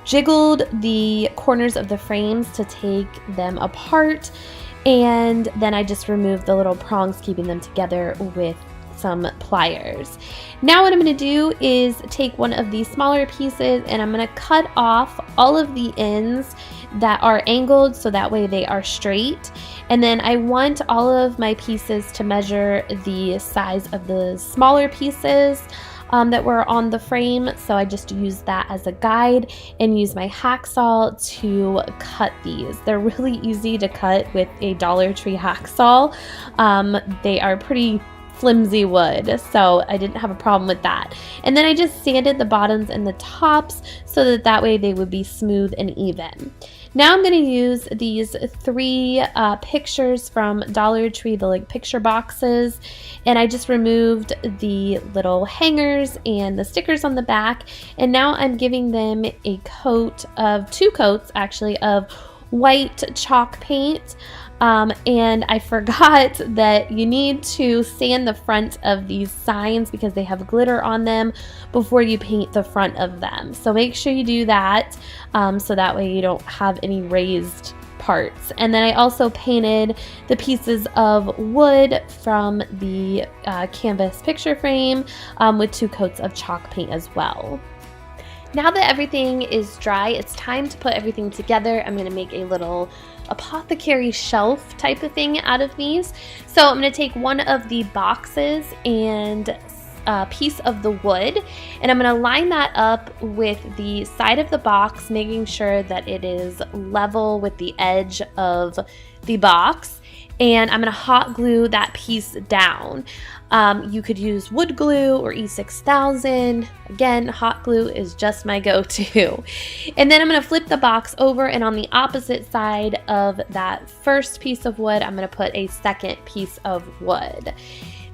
jiggled the corners of the frames to take them apart, and then I just removed the little prongs keeping them together with some pliers. Now what I'm going to do is take one of these smaller pieces and I'm going to cut off all of the ends that are angled so that way they are straight. And then I want all of my pieces to measure the size of the smaller pieces. that were on the frame, so I just used that as a guide and used my hacksaw to cut these. They're really easy to cut with a Dollar Tree hacksaw. They are pretty flimsy wood, so I didn't have a problem with that. And then I just sanded the bottoms and the tops so that way they would be smooth and even. Now I'm going to use these 3 pictures from Dollar Tree, the like picture boxes, and I just removed the little hangers and the stickers on the back, and now I'm giving them a coat of 2 coats actually of white chalk paint. And I forgot that you need to sand the front of these signs because they have glitter on them before you paint the front of them. So make sure you do that, so that way you don't have any raised parts. And then I also painted the pieces of wood from the canvas picture frame with 2 coats of chalk paint as well. Now that everything is dry, it's time to put everything together. I'm going to make a little apothecary shelf type of thing out of these. So I'm going to take one of the boxes and a piece of the wood, and I'm going to line that up with the side of the box, making sure that it is level with the edge of the box. And I'm going to hot glue that piece down. You could use wood glue or E6000. Again, hot glue is just my go-to. And then I'm going to flip the box over, and on the opposite side of that first piece of wood, I'm going to put a second piece of wood.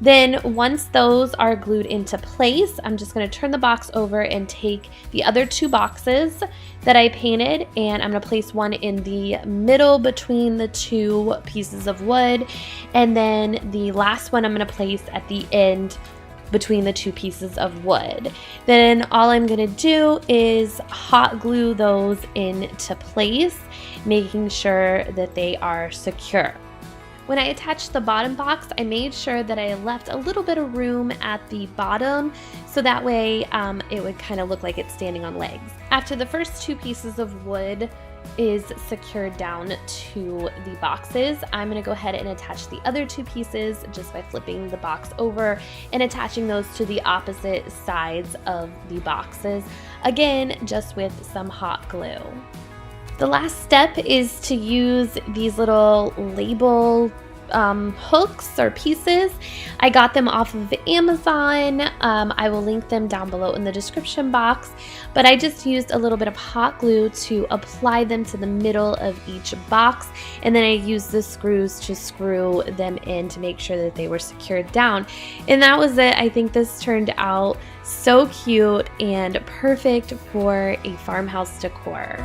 Then once those are glued into place, I'm just going to turn the box over and take the other 2 boxes that I painted, and I'm going to place one in the middle between the 2 pieces of wood, and then the last one I'm going to place at the end between the 2 pieces of wood. Then all I'm going to do is hot glue those into place, making sure that they are secure. When I attached the bottom box, I made sure that I left a little bit of room at the bottom, so that way it would kind of look like it's standing on legs. After the first 2 pieces of wood is secured down to the boxes, I'm going to go ahead and attach the other 2 pieces just by flipping the box over and attaching those to the opposite sides of the boxes, again just with some hot glue. The last step is to use these little label hooks or pieces. I got them off of Amazon. I will link them down below in the description box, but I just used a little bit of hot glue to apply them to the middle of each box, and then I used the screws to screw them in to make sure that they were secured down. And that was it. I think this turned out so cute and perfect for a farmhouse decor.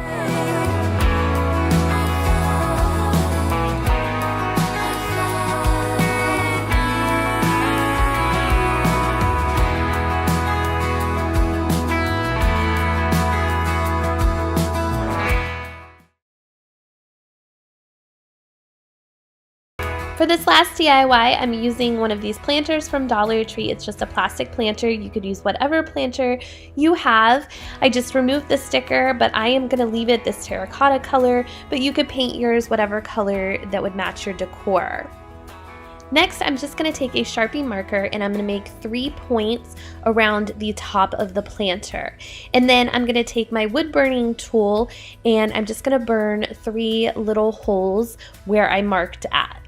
For this last DIY, I'm using one of these planters from Dollar Tree. It's just a plastic planter. You could use whatever planter you have. I just removed the sticker, but I am going to leave it this terracotta color, but you could paint yours whatever color that would match your decor. Next, I'm just going to take a Sharpie marker and I'm going to make 3 points around the top of the planter. And then I'm going to take my wood burning tool and I'm just going to burn 3 little holes where I marked at.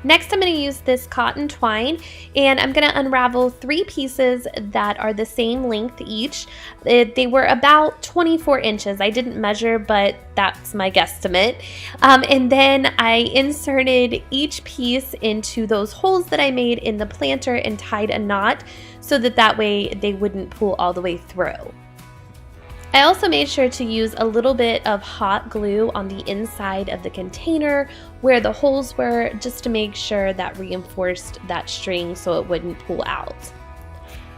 Next, I'm going to use this cotton twine and I'm going to unravel 3 pieces that are the same length each. They were about 24 inches. I didn't measure, but that's my guesstimate. And then I inserted each piece into those holes that I made in the planter and tied a knot so that way they wouldn't pull all the way through. I also made sure to use a little bit of hot glue on the inside of the container where the holes were, just to make sure that reinforced that string so it wouldn't pull out.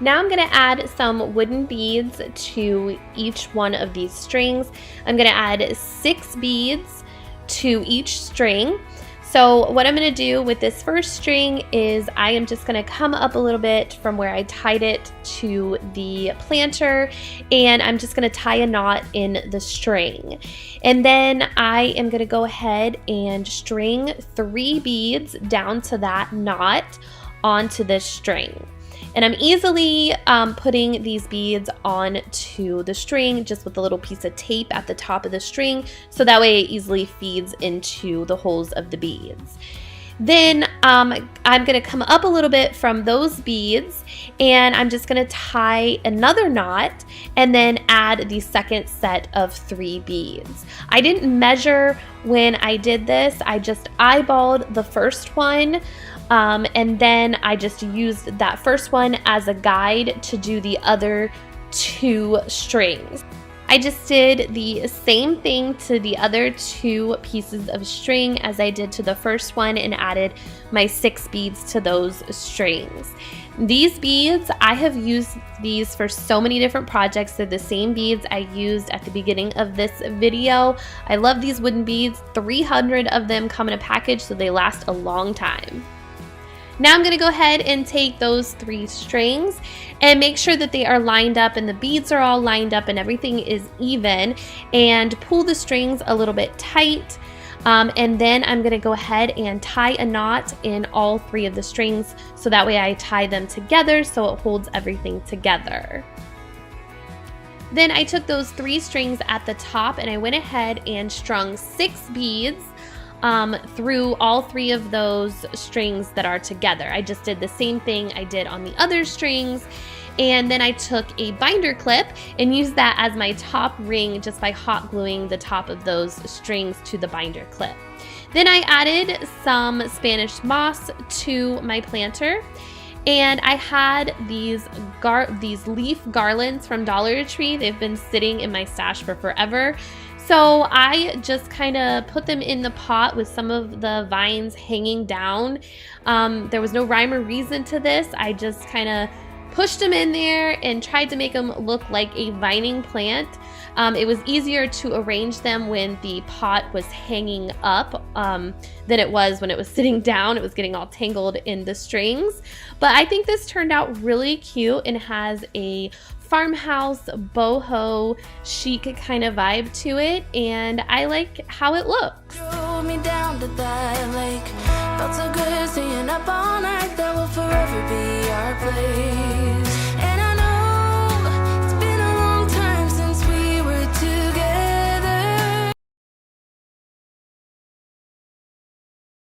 Now I'm going to add some wooden beads to each one of these strings. I'm going to add 6 beads to each string. So what I'm going to do with this first string is I am just going to come up a little bit from where I tied it to the planter, and I'm just going to tie a knot in the string. And then I am going to go ahead and string 3 beads down to that knot onto this string. And I'm easily putting these beads onto the string just with a little piece of tape at the top of the string, so that way it easily feeds into the holes of the beads. Then I'm going to come up a little bit from those beads, and I'm just going to tie another knot and then add the second set of 3 beads. I didn't measure when I did this. I just eyeballed the first one, and then I just used that first one as a guide to do the other 2 strings. I just did the same thing to the other 2 pieces of string as I did to the first one and added my 6 beads to those strings. These beads, I have used these for so many different projects. They're the same beads I used at the beginning of this video. I love these wooden beads. 300 of them come in a package, so they last a long time. Now I'm going to go ahead and take those 3 strings and make sure that they are lined up and the beads are all lined up and everything is even, and pull the strings a little bit tight. And then I'm going to go ahead and tie a knot in all 3 of the strings, so that way I tie them together so it holds everything together. Then I took those 3 strings at the top and I went ahead and strung 6 beads through all 3 of those strings that are together. I just did the same thing I did on the other strings, and then I took a binder clip and used that as my top ring just by hot gluing the top of those strings to the binder clip. Then I added some Spanish moss to my planter, and I had these leaf garlands from Dollar Tree. They've been sitting in my stash for forever. So I just kind of put them in the pot with some of the vines hanging down. There was no rhyme or reason to this. I just kind of pushed them in there and tried to make them look like a vining plant. It was easier to arrange them when the pot was hanging up than it was when it was sitting down. It was getting all tangled in the strings. But I think this turned out really cute and has a farmhouse boho chic kind of vibe to it, and I like how it looks. Drove me down to that lake. Felt so good staying up all night. That will forever be our place. And I know it's been a long time since we were together.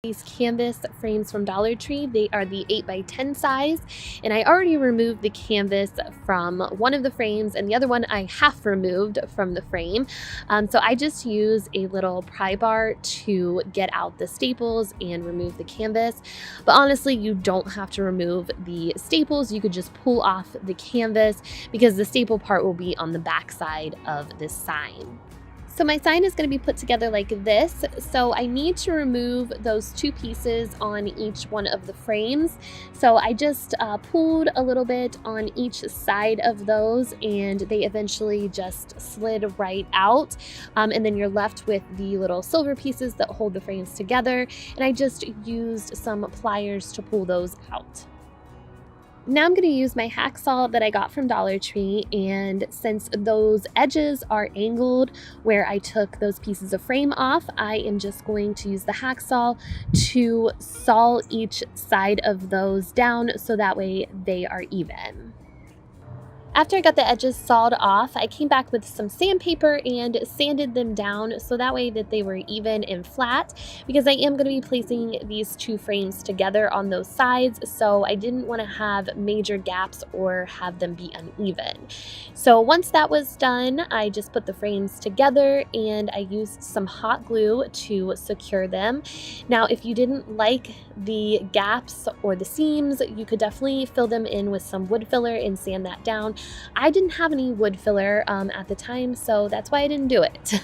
These canvas frames from Dollar Tree, they are the 8x10 size, and I already removed the canvas from one of the frames and the other one I half removed from the frame. So I just use a little pry bar to get out the staples and remove the canvas. But honestly, you don't have to remove the staples. You could just pull off the canvas because the staple part will be on the back side of this sign. So my sign is going to be put together like this. So I need to remove those 2 pieces on each one of the frames. So I just pulled a little bit on each side of those, and they eventually just slid right out. And then you're left with the little silver pieces that hold the frames together. And I just used some pliers to pull those out. Now I'm going to use my hacksaw that I got from Dollar Tree, and since those edges are angled where I took those pieces of frame off, I am just going to use the hacksaw to saw each side of those down so that way they are even. After I got the edges sawed off, I came back with some sandpaper and sanded them down so that way that they were even and flat, because I am going to be placing these 2 frames together on those sides, so I didn't want to have major gaps or have them be uneven. So once that was done, I just put the frames together and I used some hot glue to secure them. Now, if you didn't like the gaps or the seams, you could definitely fill them in with some wood filler and sand that down. I didn't have any wood filler at the time, so that's why I didn't do it.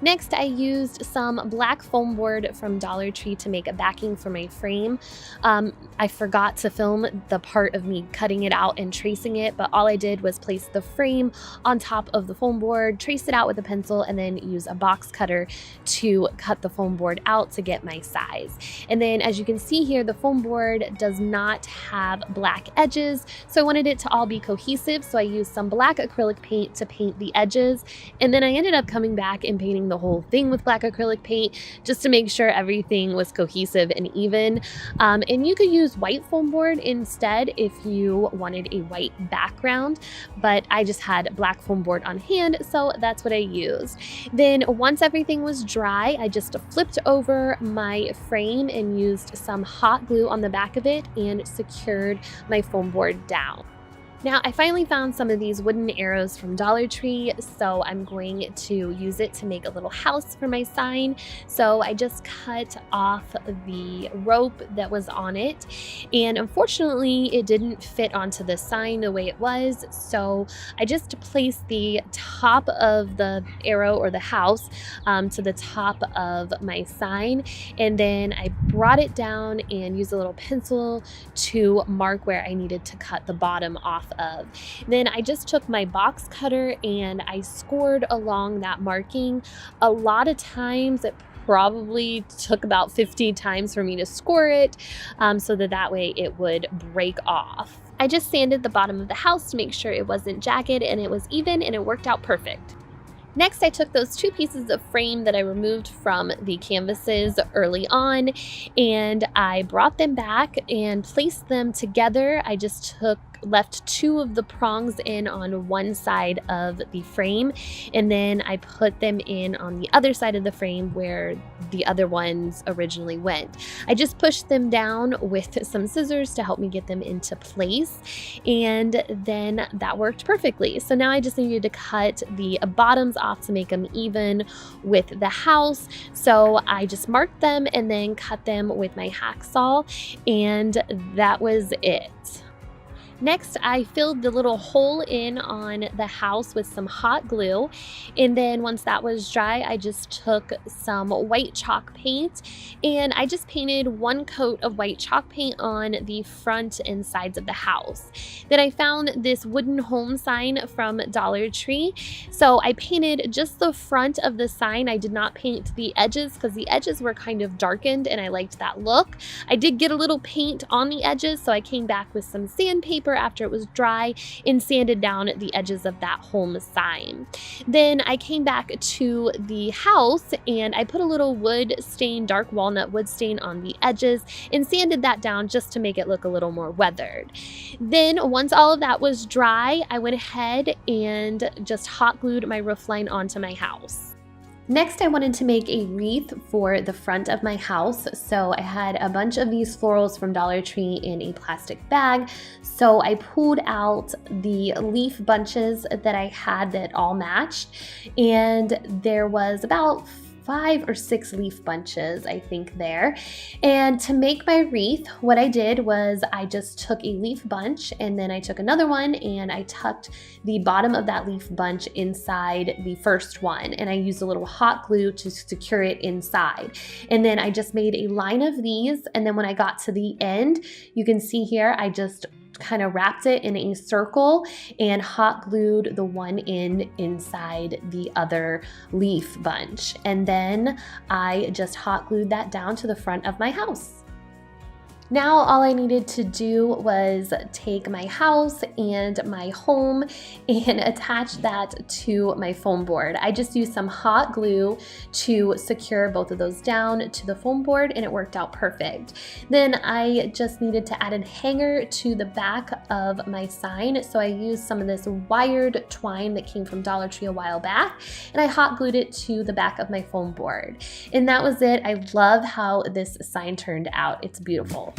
Next, I used some black foam board from Dollar Tree to make a backing for my frame. I forgot to film the part of me cutting it out and tracing it, but all I did was place the frame on top of the foam board, trace it out with a pencil, and then use a box cutter to cut the foam board out to get my size. And then as you can see here, the foam board does not have black edges, so I wanted it to all be cohesive, so I used some black acrylic paint to paint the edges, and then I ended up coming back and painting the whole thing with black acrylic paint just to make sure everything was cohesive and even. And you could use white foam board instead if you wanted a white background, but I just had black foam board on hand, so that's what I used. Then once everything was dry, I just flipped over my frame and used some hot glue on the back of it and secured my foam board down. Now, I finally found some of these wooden arrows from Dollar Tree, so I'm going to use it to make a little house for my sign. So I just cut off the rope that was on it, and unfortunately, it didn't fit onto the sign the way it was, so I just placed the top of the arrow or the house to the top of my sign, and then I brought it down and used a little pencil to mark where I needed to cut the bottom off of. Then I just took my box cutter and I scored along that marking. A lot of times it probably took about 50 times for me to score it so that way it would break off. I just sanded the bottom of the house to make sure it wasn't jagged and it was even, and it worked out perfect. Next, I took those 2 pieces of frame that I removed from the canvases early on, and I brought them back and placed them together. I just left 2 of the prongs in on one side of the frame, and then I put them in on the other side of the frame where the other ones originally went. I just pushed them down with some scissors to help me get them into place, and then that worked perfectly. So now I just needed to cut the bottoms off to make them even with the house. So I just marked them and then cut them with my hacksaw, and that was it. Next, I filled the little hole in on the house with some hot glue, and then once that was dry, I just took some white chalk paint and I just painted 1 coat of white chalk paint on the front and sides of the house. Then I found this wooden home sign from Dollar Tree, so I painted just the front of the sign. I did not paint the edges because the edges were kind of darkened and I liked that look. I did get a little paint on the edges, so I came back with some sandpaper after it was dry and sanded down the edges of that home sign. Then I came back to the house and I put a little wood stain, dark walnut wood stain on the edges and sanded that down just to make it look a little more weathered. Then once all of that was dry, I went ahead and just hot glued my roof line onto my house. Next, I wanted to make a wreath for the front of my house, so I had a bunch of these florals from Dollar Tree in a plastic bag. So I pulled out the leaf bunches that I had that all matched, and there was about 5 or 6 leaf bunches, I think, there. And to make my wreath, what I did was I just took a leaf bunch and then I took another one and I tucked the bottom of that leaf bunch inside the first one, and I used a little hot glue to secure it inside. And then I just made a line of these, and then when I got to the end, you can see here, I just kind of wrapped it in a circle and hot glued the one inside the other leaf bunch. And then I just hot glued that down to the front of my house. Now all I needed to do was take my house and my home and attach that to my foam board. I just used some hot glue to secure both of those down to the foam board, and it worked out perfect. Then I just needed to add a hanger to the back of my sign, so I used some of this wired twine that came from Dollar Tree a while back, and I hot glued it to the back of my foam board. And that was it. I love how this sign turned out. It's beautiful.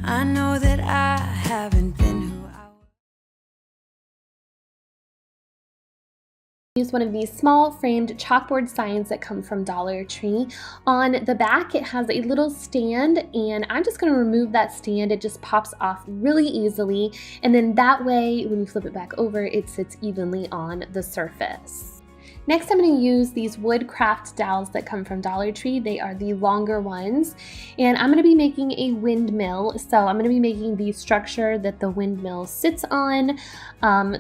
I know that I haven't been who I was. Use one of these small framed chalkboard signs that come from Dollar Tree. On the back, it has a little stand, and I'm just going to remove that stand. It just pops off really easily, and then that way, when you flip it back over, it sits evenly on the surface. Next, I'm going to use these wood craft dowels that come from Dollar Tree. They are the longer ones, and I'm going to be making a windmill. So I'm going to be making the structure that the windmill sits on.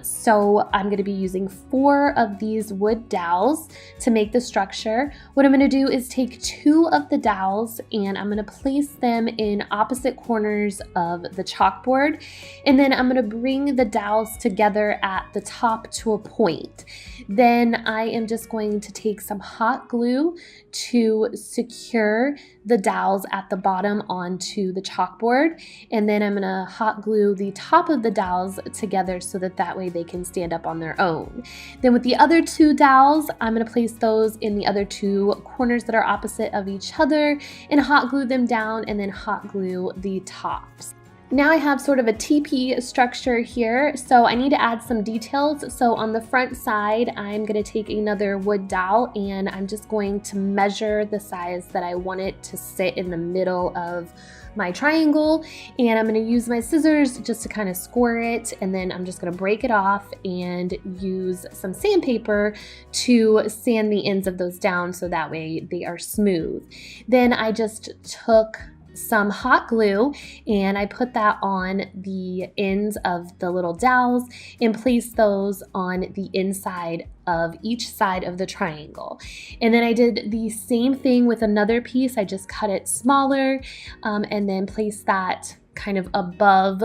So I'm going to be using 4 of these wood dowels to make the structure. What I'm going to do is take 2 of the dowels and I'm going to place them in opposite corners of the chalkboard, and then I'm going to bring the dowels together at the top to a point. Then I am just going to take some hot glue to secure the dowels at the bottom onto the chalkboard, and then I'm going to hot glue the top of the dowels together so that way they can stand up on their own. Then with the other 2 dowels, I'm going to place those in the other 2 corners that are opposite of each other and hot glue them down, and then hot glue the tops. Now I have sort of a teepee structure here, so I need to add some details. So on the front side, I'm going to take another wood dowel and I'm just going to measure the size that I want it to sit in the middle of my triangle, and I'm going to use my scissors just to kind of score it, and then I'm just going to break it off and use some sandpaper to sand the ends of those down so that way they are smooth. Then I just took some hot glue and I put that on the ends of the little dowels and placed those on the inside of each side of the triangle. And then I did the same thing with another piece. I just cut it smaller and then placed that kind of above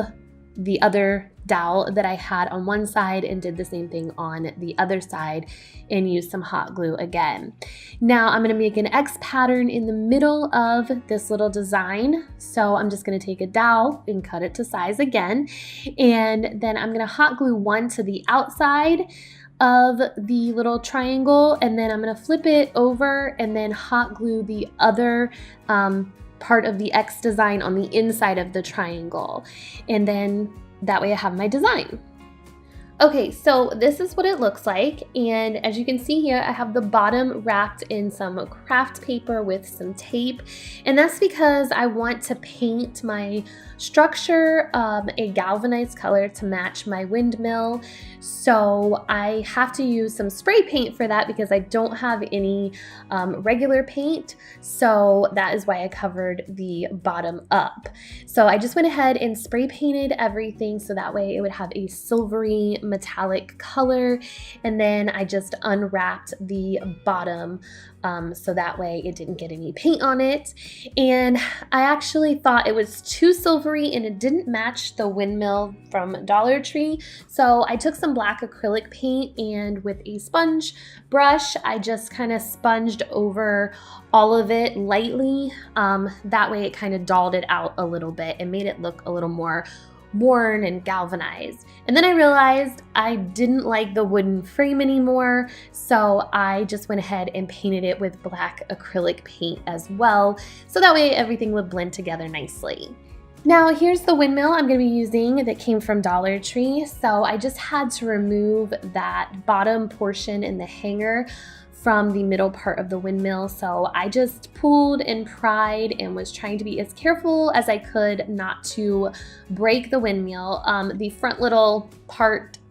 the other dowel that I had on one side and did the same thing on the other side and used some hot glue again. Now I'm going to make an X pattern in the middle of this little design. So I'm just going to take a dowel and cut it to size again, and then I'm going to hot glue one to the outside of the little triangle, and then I'm going to flip it over and then hot glue the other part of the X design on the inside of the triangle, and then that way I have my design. Okay, so this is what it looks like, and as you can see here, I have the bottom wrapped in some craft paper with some tape, and that's because I want to paint my structure a galvanized color to match my windmill. So I have to use some spray paint for that because I don't have any regular paint, so that is why I covered the bottom up. So I just went ahead and spray painted everything so that way it would have a silvery metallic color, and then I just unwrapped the bottom so that way it didn't get any paint on it. And I actually thought it was too silvery and it didn't match the windmill from Dollar Tree, so I took some black acrylic paint and with a sponge brush I just kind of sponged over all of it lightly. That way it kind of dulled it out a little bit and made it look a little more worn and galvanized. And then I realized I didn't like the wooden frame anymore, so I just went ahead and painted it with black acrylic paint as well, so that way everything would blend together nicely. Now here's the windmill I'm going to be using that came from Dollar Tree. So I just had to remove that bottom portion in the hanger from the middle part of the windmill. So I just pulled and pried and was trying to be as careful as I could not to break the windmill. The front little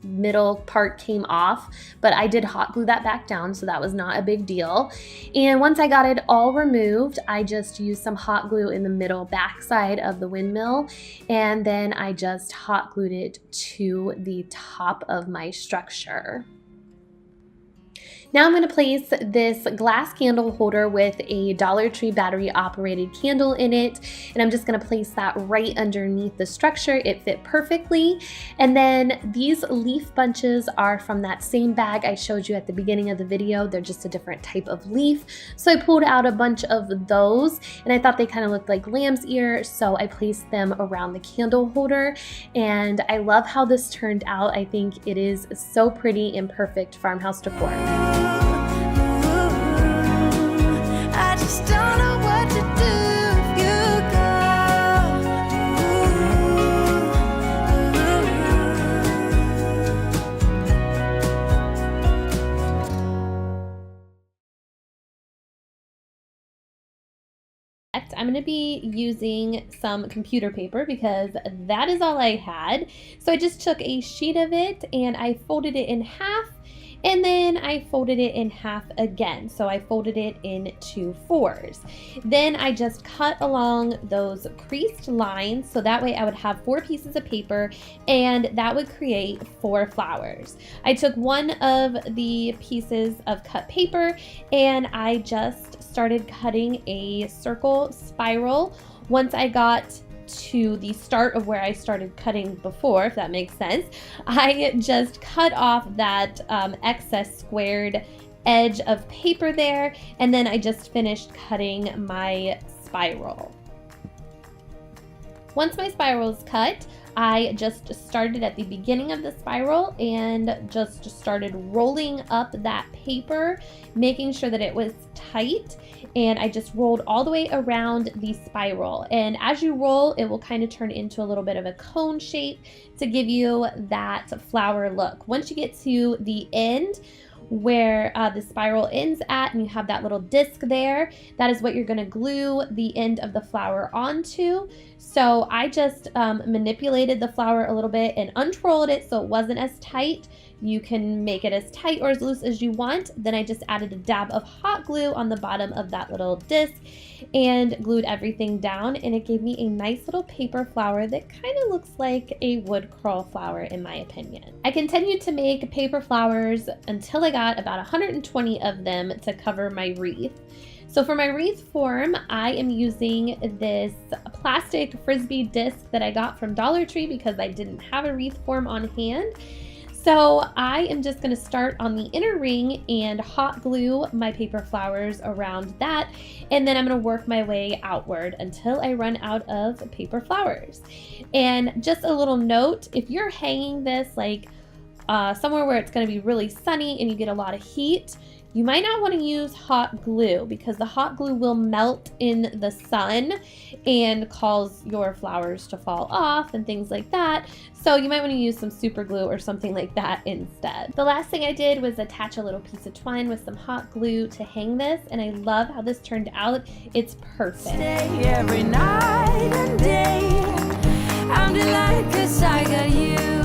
middle part came off, but I did hot glue that back down, so that was not a big deal. And once I got it all removed, I just used some hot glue in the middle back side of the windmill, and then I just hot glued it to the top of my structure. Now I'm going to place this glass candle holder with a Dollar Tree battery operated candle in it, and I'm just going to place that right underneath the structure. It fit perfectly. And then these leaf bunches are from that same bag I showed you at the beginning of the video. They're just a different type of leaf. So I pulled out a bunch of those, and I thought they kind of looked like lamb's ear, so I placed them around the candle holder, and I love how this turned out. I think it is so pretty and perfect farmhouse decor. I just don't know what to do if you I'm going to be using some computer paper because that is all I had. So I just took a sheet of it and I folded it in half, and then I folded it in half again. So I folded it into 4s. Then I just cut along those creased lines, so that way I would have 4 pieces of paper, and that would create 4 flowers. I took one of the pieces of cut paper and I just started cutting a circle spiral. Once I got to the start of where I started cutting before, if that makes sense, I just cut off that excess squared edge of paper there, and then I just finished cutting my spiral. Once my spiral is cut, I just started at the beginning of the spiral and just started rolling up that paper, making sure that it was tight, and I just rolled all the way around the spiral. And as you roll, it will kind of turn into a little bit of a cone shape to give you that flower look. Once you get to the end, where the spiral ends at, and you have that little disc there, that is what you're going to glue the end of the flower onto. So I just manipulated the flower a little bit and unrolled it so it wasn't as tight. You can make it as tight or as loose as you want. Then I just added a dab of hot glue on the bottom of that little disc and glued everything down, and it gave me a nice little paper flower that kind of looks like a wood curl flower in my opinion. I continued to make paper flowers until I got about 120 of them to cover my wreath. So for my wreath form, I am using this plastic frisbee disc that I got from Dollar Tree because I didn't have a wreath form on hand. So I am just going to start on the inner ring and hot glue my paper flowers around that, and then I'm going to work my way outward until I run out of paper flowers. And just a little note, if you're hanging this like somewhere where it's going to be really sunny and you get a lot of heat, you might not want to use hot glue because the hot glue will melt in the sun and cause your flowers to fall off and things like that. So you might want to use some super glue or something like that instead. The last thing I did was attach a little piece of twine with some hot glue to hang this, and I love how this turned out. It's perfect. Stay every night and day. I'm delighted 'cause I got you.